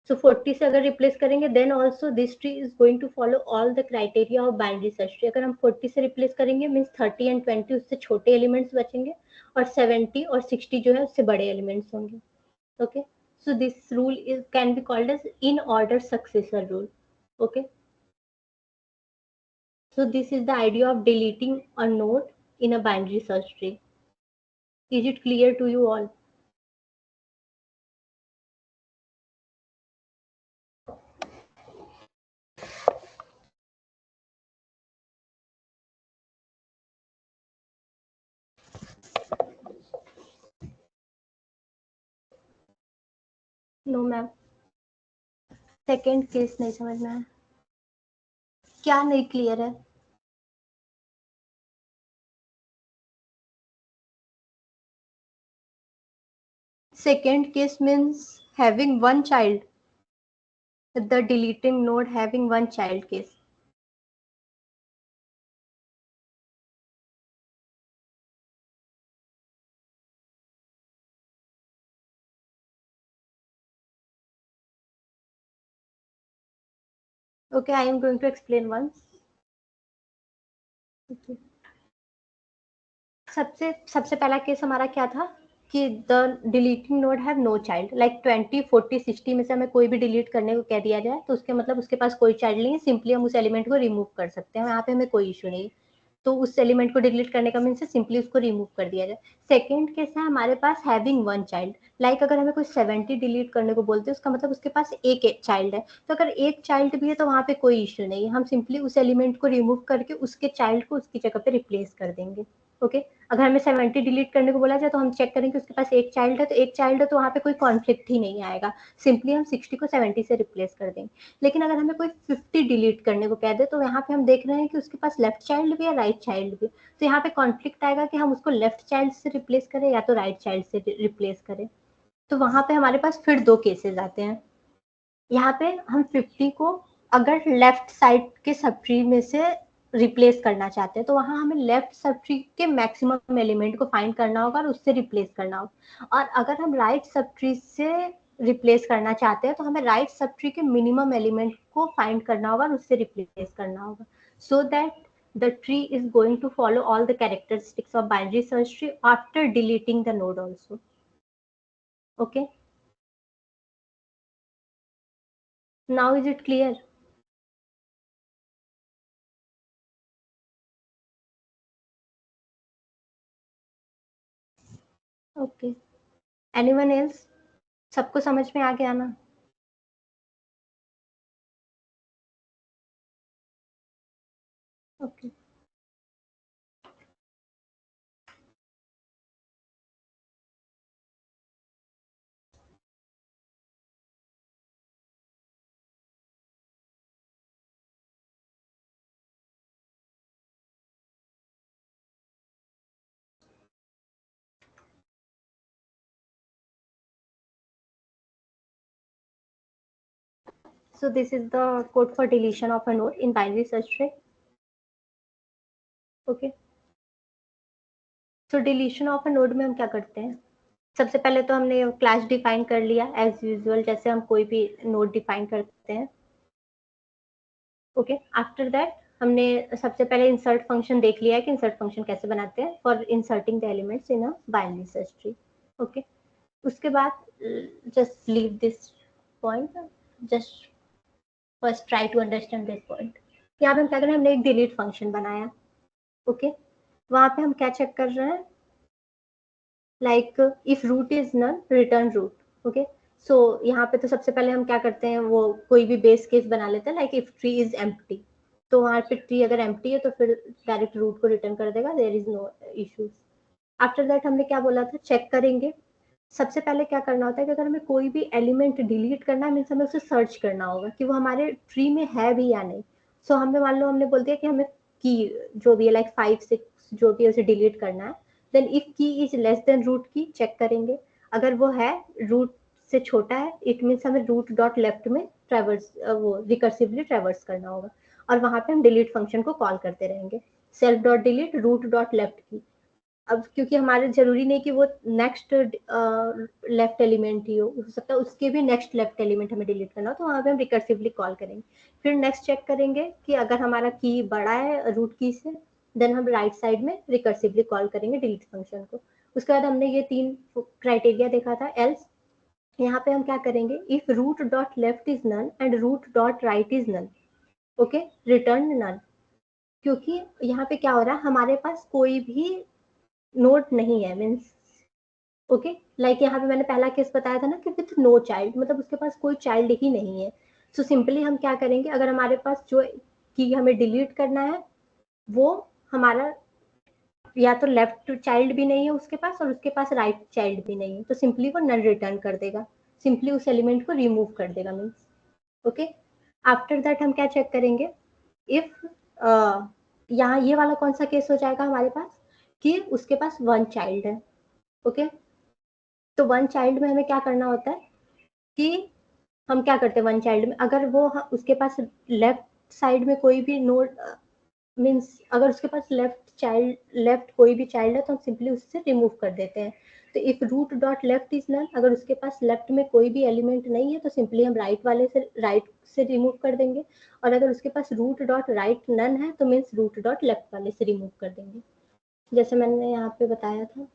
सो 40 से अगर रिप्लेस करेंगे then also this tree is going to follow all the criteria of binary search tree. अगर हम 40 से रिप्लेस करेंगे मीन्स 30 एंड 20 उससे छोटे एलिमेंट्स बचेंगे और 70 और 60 जो है उससे बड़े एलिमेंट्स होंगे। Okay so this rule is can be called as in order successor rule. Okay so this is the idea of deleting a node in a binary search tree. Is it clear to you all? No ma'am, second case नहीं समझ में आया। क्या नहीं clear है? Second case means having one child, the deleting node having one child case. Okay, I am going to explain once. Okay. सबसे पहला case हमारा क्या था कि the deleting node have no child, like 20 40 60 में से हमें कोई भी डिलीट करने को कह दिया जाए तो उसके मतलब उसके पास कोई चाइल्ड नहीं है, सिंपली हम उस एलिमेंट को रिमूव कर सकते हैं, यहाँ पे हमें कोई इशू नहीं। तो उस एलिमेंट को डिलीट करने का मीन से सिंपली उसको रिमूव कर दिया जाए। सेकेंड केस है हमारे पास हैविंग वन चाइल्ड, लाइक अगर हमें कोई 70 डिलीट करने को बोलते हैं उसका मतलब उसके पास एक चाइल्ड है। तो अगर एक चाइल्ड भी है तो वहाँ पे कोई इश्यू नहीं है, हम सिंपली उस एलिमेंट को रिमूव करके उसके चाइल्ड को उसकी जगह पे रिप्लेस कर देंगे। ओके अगर हमें 70 डिलीट करने को बोला जाए तो हम चेक करेंगे उसके पास एक चाइल्ड है, तो एक चाइल्ड है तो वहाँ पे कोई कॉन्फ्लिक्ट ही नहीं आएगा, सिंपली हम 60 को 70 से रिप्लेस कर देंगे। लेकिन अगर हमें कोई 50 डिलीट करने को कह दे तो यहाँ पे हम देख रहे हैं कि उसके पास लेफ्ट चाइल्ड भी है राइट चाइल्ड भी, तो यहाँ पे कॉन्फ्लिक्ट आएगा कि हम उसको लेफ्ट चाइल्ड से रिप्लेस करें या तो राइट चाइल्ड से रिप्लेस करें। तो वहां पे हमारे पास फिर दो केसेस आते हैं। यहाँ पे हम 50 को अगर लेफ्ट साइड के सब ट्री में से रिप्लेस करना चाहते हैं तो वहां हमें लेफ्ट सब ट्री के मैक्सिमम एलिमेंट को फाइंड करना होगा और उससे रिप्लेस करना होगा। और अगर हम राइट सब ट्री से रिप्लेस करना चाहते हैं तो हमें राइट सब ट्री के मिनिमम एलिमेंट को फाइंड करना होगा और उससे रिप्लेस करना होगा, so that the tree is going to follow all the characteristics of binary search tree after deleting the node also. Okay, now is it clear? Okay, anyone else? सबको समझ में आ गया ना? Okay. So this is the code for deletion of a node in binary search tree. Okay. So deletion of a node में हम क्या करते हैं? सबसे पहले तो हमने क्लास डिफाइन कर लिया एज यूजुअल, जैसे हम कोई भी नोड डिफाइन करते हैं। ओके आफ्टर दैट हमने सबसे पहले इंसर्ट फंक्शन देख लिया है कि इंसर्ट फंक्शन कैसे बनाते हैं for inserting the elements in a binary search tree. Okay उसके बाद just leave this point, just first try to understand this point. यहाँ पे हम क्या कर रहे हैं, हमने एक डिलीट फंक्शन बनाया, ओके। वहां पे हम क्या चेक कर रहे हैं, like if root is none return root, okay. So यहाँ पे तो सबसे पहले हम क्या करते हैं, वो कोई भी बेस केस बना लेते हैं, like if tree is empty, तो वहां पे ट्री अगर एम्प्टी है तो फिर डायरेक्ट रूट को रिटर्न कर देगा, there is no issues. After that हमने क्या बोला था, चेक करेंगे। सबसे पहले क्या करना होता है कि अगर हमें कोई भी एलिमेंट डिलीट करना है, मीन्स हमें उसे सर्च करना होगा कि वो हमारे ट्री में है भी या नहीं। सो हमें मान लो हमने बोल दिया कि हमें की जो भी है लाइक 5 6 जो भी है उसे डिलीट करना है, देन इफ की इज लेस देन रूट की चेक करेंगे। अगर वो है रूट से छोटा है, इट मीन्स हमें रूट डॉट लेफ्ट में ट्रैवर्स वो रिकर्सिवली ट्रैवर्स करना होगा, और वहां पे हम डिलीट फंक्शन को कॉल करते रहेंगे, self dot delete root dot left की। अब क्योंकि हमारे जरूरी नहीं कि वो नेक्स्ट लेफ्ट एलिमेंट ही हो सकता है उसके भी नेक्स्ट लेफ्ट एलिमेंट हमें डिलीट करना हो, तो वहां पे हम रिकर्सिवली कॉल करेंगे। फिर नेक्स्ट चेक करेंगे कि अगर हमारा की बड़ा है रूट की से, देन हम राइट साइड में रिकर्सिवली कॉल करेंगे डिलीट फंक्शन को। उसके बाद हमने ये 3 क्राइटेरिया देखा था। एल्स यहाँ पे हम क्या करेंगे, if root dot left is none and root dot right is none, okay, return none. क्योंकि यहाँ पे क्या हो रहा है, हमारे पास कोई भी नोट नहीं है, मीन्स ओके, लाइक यहाँ पे मैंने पहला केस बताया था ना कि विथ नो चाइल्ड, मतलब उसके पास कोई चाइल्ड ही नहीं है। सो सिंपली हम क्या करेंगे, अगर हमारे पास जो की हमें डिलीट करना है वो हमारा या तो लेफ्ट चाइल्ड भी नहीं है उसके पास और उसके पास राइट चाइल्ड भी नहीं है, तो सिंपली वो नल रिटर्न कर देगा, सिंपली उस एलिमेंट को रिमूव कर देगा, मीन्स ओके। आफ्टर दैट हम क्या चेक करेंगे, इफ यहाँ ये वाला कौन सा केस हो जाएगा हमारे पास कि उसके पास 1 चाइल्ड है, ओके। तो 1 चाइल्ड में हमें क्या करना होता है कि हम क्या करते हैं 1 चाइल्ड में, अगर वो उसके पास लेफ्ट साइड में कोई भी नोड मीन्स अगर उसके पास लेफ्ट कोई भी चाइल्ड है तो हम सिंपली उससे रिमूव कर देते हैं। तो if root dot left is none, अगर उसके पास लेफ्ट में कोई भी एलिमेंट नहीं है तो सिंपली हम राइट से रिमूव कर देंगे, और अगर उसके पास रूट डॉट राइट नन है तो मीन्स रूट डॉट लेफ्ट वाले से रिमूव कर देंगे, जैसे मैंने यहाँ पे बताया था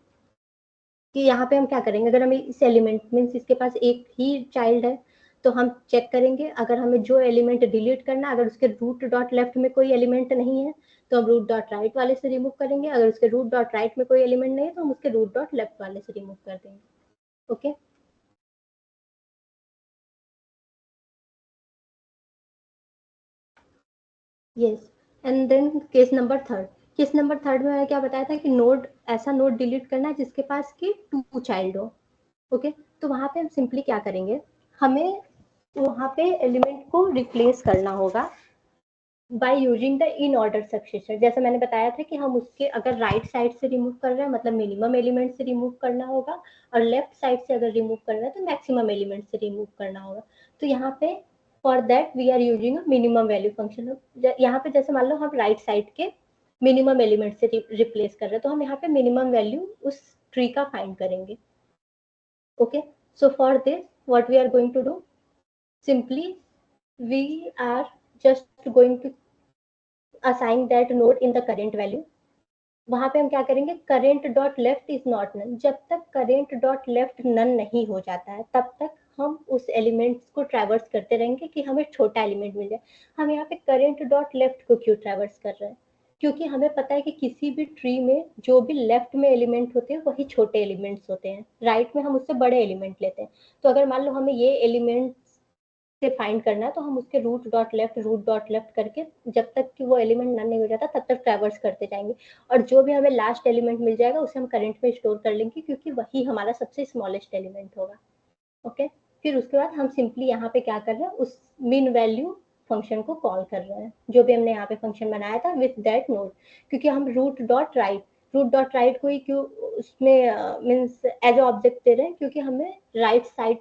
कि यहाँ पे हम क्या करेंगे, अगर हमें इस एलिमेंट मीन्स इसके पास एक ही चाइल्ड है तो हम चेक करेंगे, अगर हमें जो एलिमेंट डिलीट करना, अगर उसके रूट डॉट लेफ्ट में कोई एलिमेंट नहीं है तो हम रूट डॉट राइट वाले से रिमूव करेंगे, अगर उसके रूट डॉट राइट में कोई एलिमेंट नहीं है तो हम उसके रूट डॉट लेफ्ट वाले से रिमूव कर देंगे, okay. Yes, and then case number third में मैंने क्या बताया था कि नोड ऐसा नोड डिलीट करना है जिसके पास की 2 चाइल्ड हो, ओके। तो वहां पे हम सिंपली क्या करेंगे, हमें वहां पे एलिमेंट को रिप्लेस करना होगा by using the in order succession. जैसे मैंने बताया था कि हम उसके अगर राइट साइड से रिमूव कर रहे हैं मतलब मिनिमम एलिमेंट से रिमूव करना होगा, और लेफ्ट साइड से अगर रिमूव कर रहे हैं तो मैक्सिमम एलिमेंट से रिमूव करना होगा। तो यहाँ पे for that we are using a minimum value function. यहाँ पे जैसे मान लो हम राइट साइड के मिनिमम एलिमेंट से रिप्लेस कर रहे हैं तो हम यहाँ पे मिनिमम वैल्यू उस ट्री का फाइंड करेंगे, okay. So for this what we are going to do, simply we are just going to assign that node in the current value। वहां पे हम क्या करेंगे, current dot left is not none, जब तक current dot left none नहीं हो जाता है तब तक हम उस एलिमेंट्स को ट्रैवर्स करते रहेंगे कि हमें छोटा एलिमेंट मिल जाए। हम यहाँ पे करेंट डॉट लेफ्ट को क्यों ट्रैवर्स कर रहे हैं, क्योंकि हमें पता है कि किसी भी ट्री में जो भी लेफ्ट में एलिमेंट होते हैं वही छोटे एलिमेंट्स होते हैं, राइट में हम उससे बड़े एलिमेंट लेते हैं। तो अगर मान लो हमें ये एलिमेंट से फाइंड करना है तो हम उसके रूट डॉट लेफ्ट करके जब तक कि वो एलिमेंट नन नहीं हो जाता तब तक ट्रैवर्स करते जाएंगे, और जो भी हमें लास्ट एलिमेंट मिल जाएगा उसे हम करंट में स्टोर कर लेंगे क्योंकि वही हमारा सबसे स्मॉलेस्ट एलिमेंट होगा, ओके। फिर उसके बाद हम सिंपली यहाँ पे क्या कर रहे हैं, उस मिन वैल्यू फंक्शन को कॉल कर रहे हैं जो भी हमने यहाँ पे फंक्शन बनाया था विथ दैट नोड, क्योंकि हम रूट डॉट राइट को ही क्यों उसमें मीन्स एज ऑब्जेक्ट दे रहे हैं क्योंकि हमें राइट साइड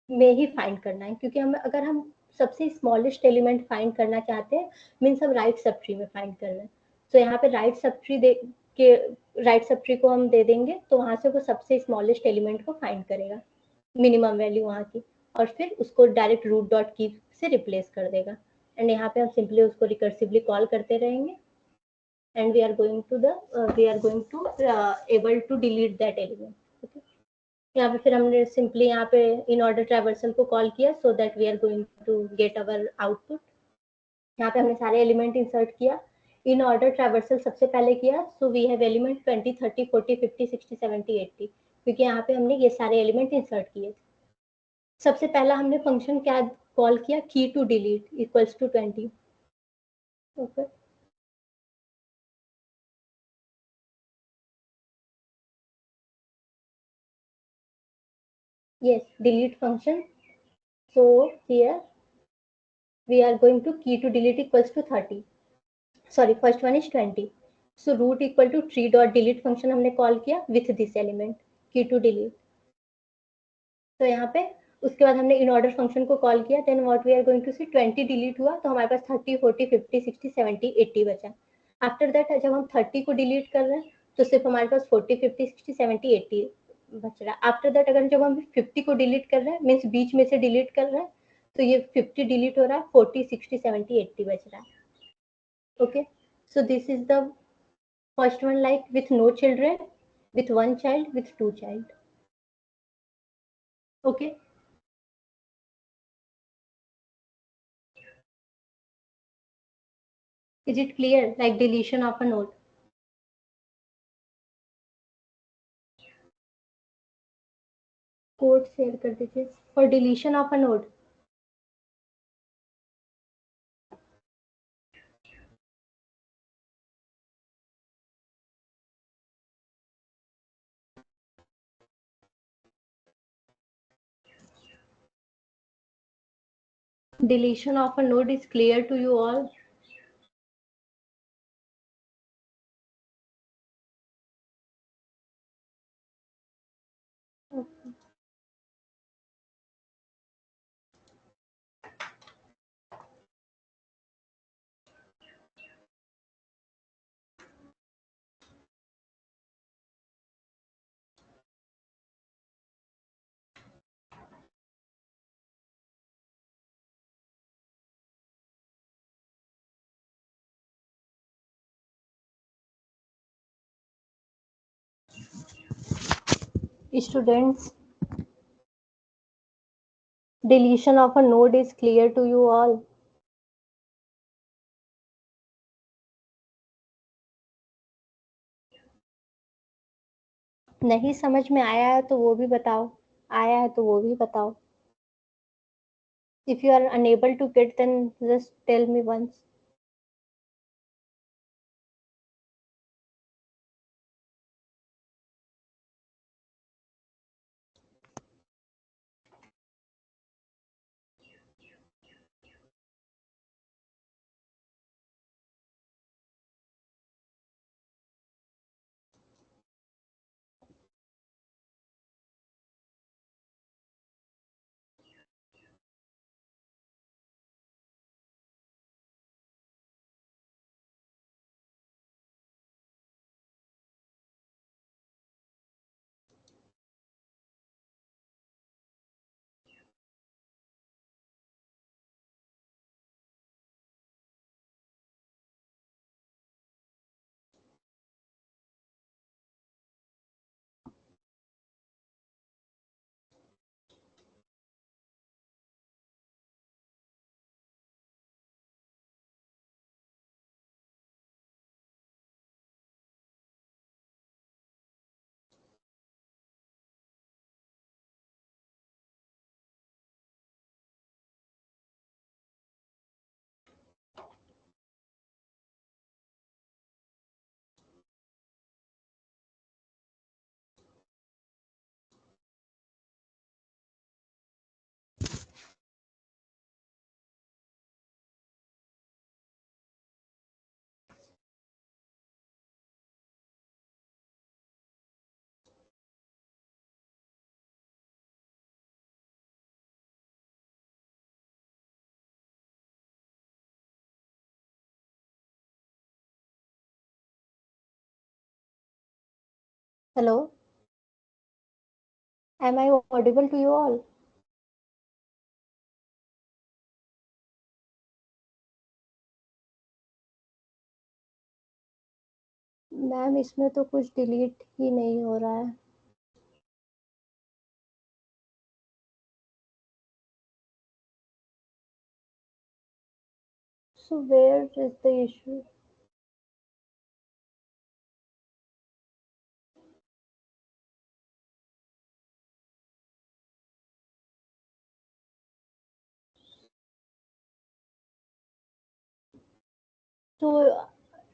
में ही फाइंड करना है, क्योंकि हम अगर हम सबसे स्मॉलेस्ट एलिमेंट फाइंड करना चाहते हैं मीन्स हम राइट सब ट्री में फाइंड कर रहे हैं। तो यहाँ पे राइट सब ट्री को हम दे देंगे तो वहां से वो सबसे स्मॉलेस्ट एलिमेंट को फाइंड करेगा, मिनिमम वैल्यू वहाँ की, और फिर उसको डायरेक्ट रूट डॉट की से रिप्लेस कर देगा, एंड यहाँ पे हम सिंपली उसको रिकर्सिवली कॉल करते रहेंगे and we are going to able to delete that element, okay. यहाँ पे फिर हमने सिंपली यहाँ पे इन ऑर्डर ट्रैवर्सल को कॉल किया so that we are going to get our output. यहाँ पे हमने सारे एलिमेंट इंसर्ट किया, इन ऑर्डर ट्रैवर्सल सबसे पहले किया, सो वी हैव एलिमेंट 20 30 40 50 60 70 80, क्योंकि यहाँ पे हमने ये सारे एलिमेंट इंसर्ट किए। सबसे पहला हमने फंक्शन क्या कॉल किया, key to delete equals to 20। Okay, yes, delete function. So here we are going to key to delete equals to 30, sorry first one is 20, so root equal to tree dot delete function हमने call किया with this element key to delete। तो यहाँ पे उसके बाद हमने in order function को call किया, then what we are going to see 20 delete हुआ तो हमारे पास 30 40 50 60 70 80 बचा। आफ्टर दैट जब हम 30 को डिलीट कर रहे हैं तो सिर्फ हमारे पास 40 50 60 70 80 बच रहा है। आफ्टर दैट अगर जब हम 50 को डिलीट कर रहे हैं मीन्स बीच में से डिलीट कर रहे हैं तो ये 50 डिलीट हो रहा है, 40 60 70 80 बच रहा है। Okay, so this is the first one, like with no children, with one child, with two child. Okay, is it clear, like deletion of a node? Code share कर दीजिए for deletion of a node. Deletion of a node is clear to you all? Students, deletion of a node is clear to you all? नहीं समझ में आया है तो वो भी बताओ, आया है तो वो भी बताओ। If you are unable to get, then just tell me once. Hello, am I audible to you all? Ma'am इसमें तो कुछ डिलीट ही नहीं हो रहा है। So where is the issue? So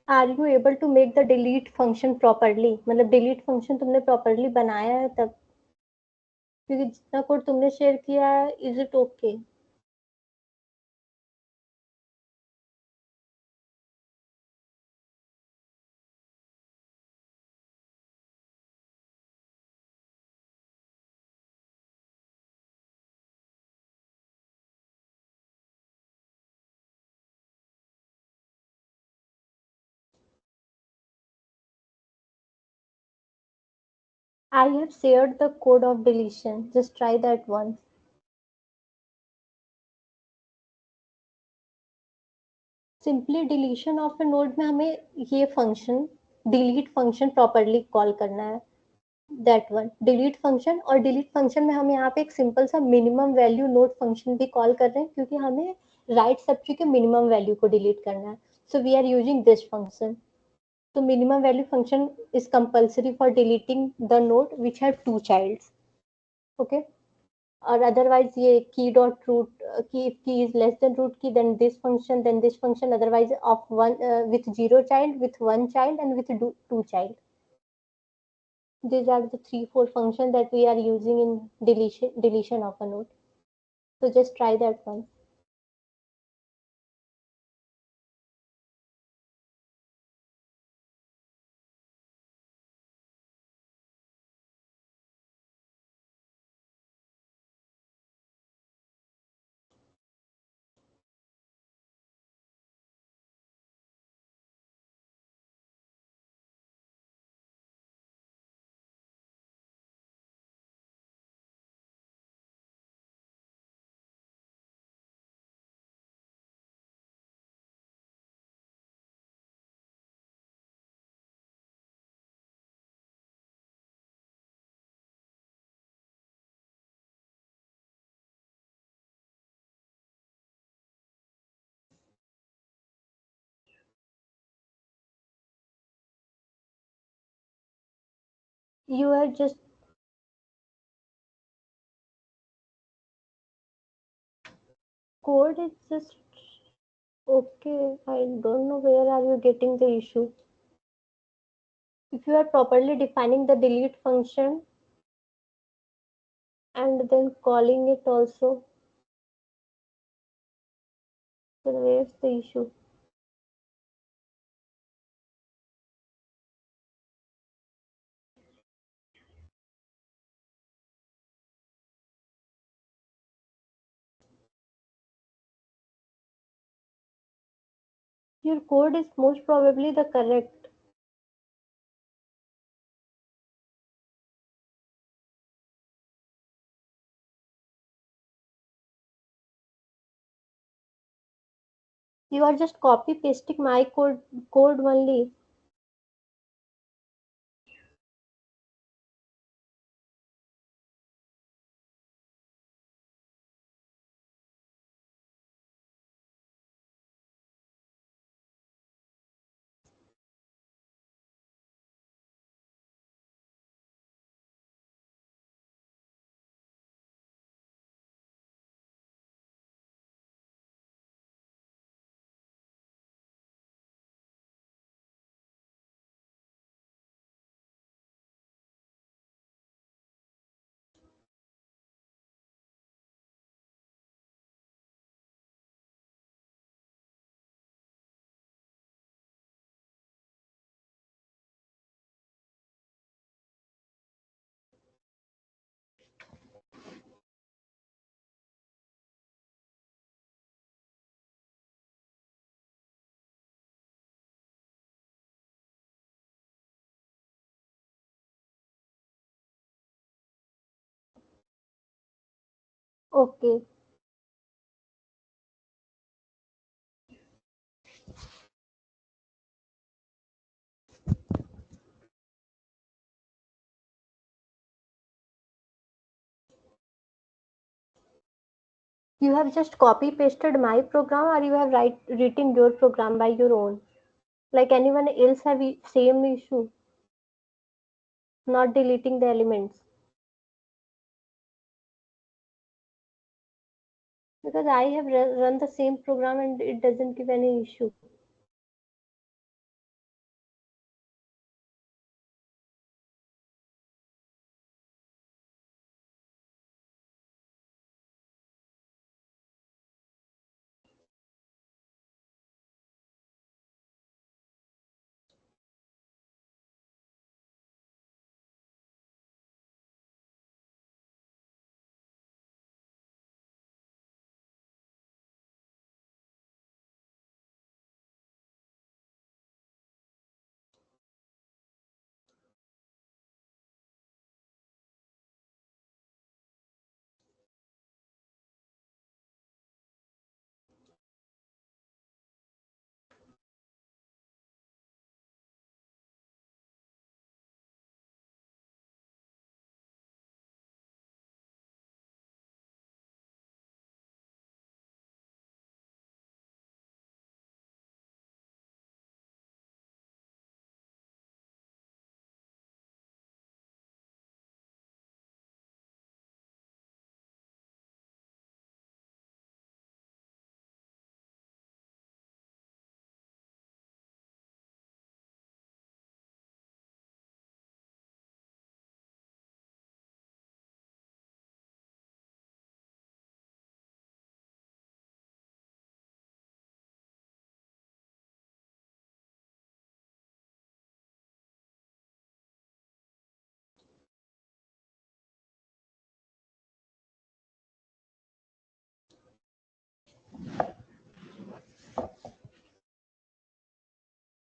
are you able to make the delete function properly? मतलब delete function तुमने properly बनाया है तब, क्योंकि जितना कोड तुमने शेयर किया है, is it okay? I have shared the code of deletion. Just try that once. Simply deletion of a node में हमें ये function delete function properly call करना है. That one delete function, और delete function में हम यहाँ पे एक सिंपल सा मिनिमम वैल्यू नोट फंक्शन भी कॉल कर रहे हैं क्योंकि हमें राइट सब ट्री के मिनिमम वैल्यू को डिलीट करना है. So we are using this function. तो minimum value function is compulsory for deleting the node which have two childs. Okay. Or otherwise ये key dot root key, if key is less than root key, then this function, otherwise of one with zero child, with one child, and with two child. These are the 3-4 functions that we are using in deletion of a node. So just try that one. You are just code is just okay. I don't know where are you getting the issue. If you are properly defining the delete function and then calling it also, then where's the issue? Your code is most probably the correct. You are just copy pasting my code only. Okay. You have just copy pasted my program, or you have written your program by your own? Like anyone else have same issue, not deleting the elements? Because I have run the same program and it doesn't give any issue.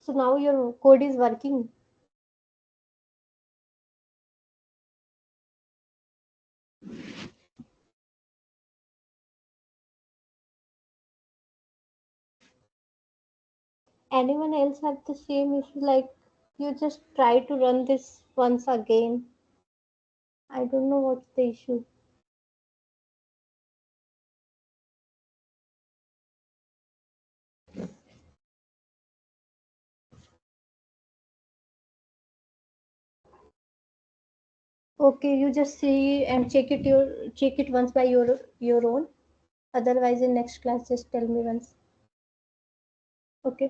So now your code is working. Anyone else have the same issue? Like you just try to run this once again. I don't know what's the issue. Okay, you just see and check it once by your own. Otherwise, in next class, just tell me once. Okay.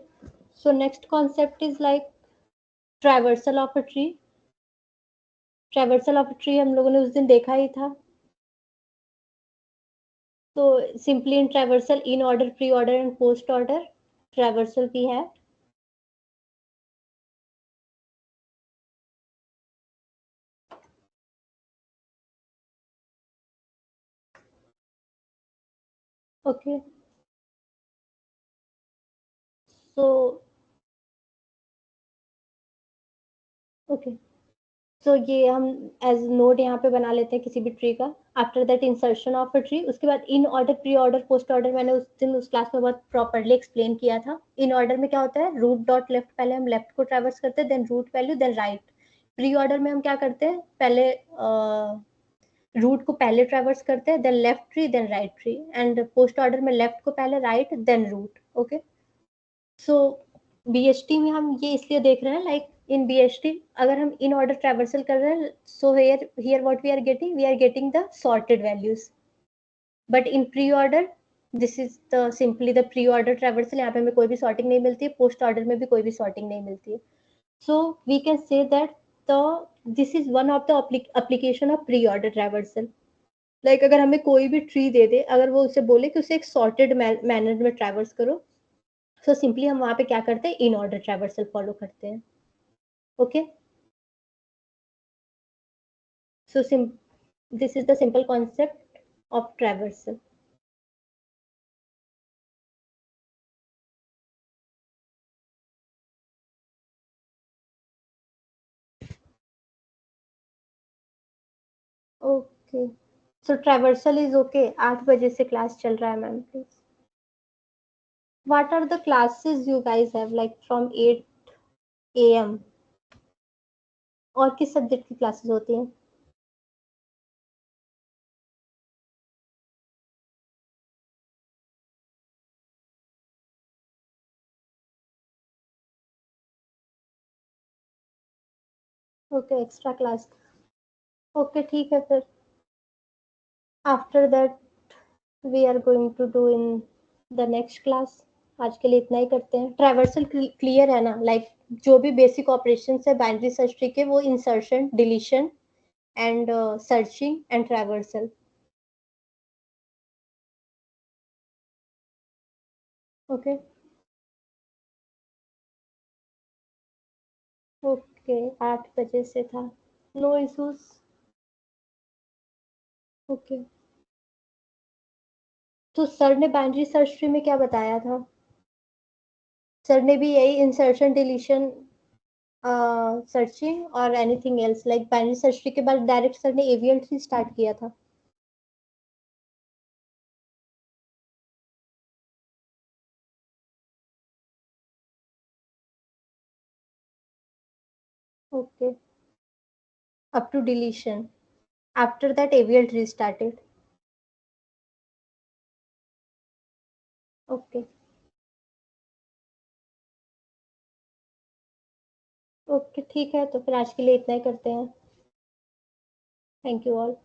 So next concept is like traversal of a tree. Traversal of tree हम लोगों ने उस दिन देखा ही था. तो simply in traversal in order pre order and post order traversal we have. Okay so okay so ये हम एज नोट यहाँ पे बना लेते हैं किसी भी ट्री का. After that insertion of a tree, उसके बाद इन order pre order post order मैंने उस दिन उस क्लास में बहुत प्रॉपरली एक्सप्लेन किया था. इन ऑर्डर में क्या होता है, रूट डॉट लेफ्ट, पहले हम लेफ्ट को ट्रैवर्स करते हैं, then root value, then right. Pre order में हम क्या करते हैं, पहले रूट को पहले ट्रैवर्स करते हैं, then left tree, then right tree. And post order में लेफ्ट को पहले, right, then root. Okay so BST में हम ये इसलिए देख रहे हैं, लाइक इन बीएसटी अगर हम इन ऑर्डर ट्रैवर्सल कर रहे हैं, so here what we are getting the sorted values. But in pre order this is the simply the pre order traversal. यहाँ पे हमें कोई भी सॉर्टिंग नहीं मिलती है, पोस्ट ऑर्डर में भी कोई भी सॉर्टिंग नहीं मिलती है. So we can say that the this is one of the application of pre order traversal. Like अगर हमें कोई भी ट्री दे दे, अगर वो उसे बोले कि उसे एक सॉर्टेड मैनर में ट्रैवर्स करो, सो सिंपली हम वहां पे क्या करते हैं, इन ऑर्डर ट्रैवर्सल फॉलो करते हैं. Okay so this is the simple concept of traversal. Okay so traversal is okay. 8 बजे से क्लास चल रहा है ma'am, please. What are the classes you guys have, like from 8 AM? और किस सब्जेक्ट की क्लासेस होती हैं? Okay, extra class. ओके, ठीक है फिर। After that we are going to do in the next class. आज के लिए इतना ही करते हैं। ट्रैवर्सल क्लियर है ना? लाइक जो भी बेसिक ऑपरेशन है बाइनरी सर्च ट्री के, वो insertion, deletion and searching and traversal. Okay okay, 8 बजे से था। No issues. ओके, तो सर ने बाइनरी सर्च ट्री में क्या बताया था? सर ने भी यही इंसर्शन, डिलीशन, सर्चिंग और anything else? Like binary search tree के बाद डायरेक्ट सर ने एवीएल ट्री स्टार्ट किया था। Okay, up to deletion. After that, AVL tree started. Okay. Okay, ठीक है, तो फिर आज के लिए इतना ही करते हैं। Thank you all.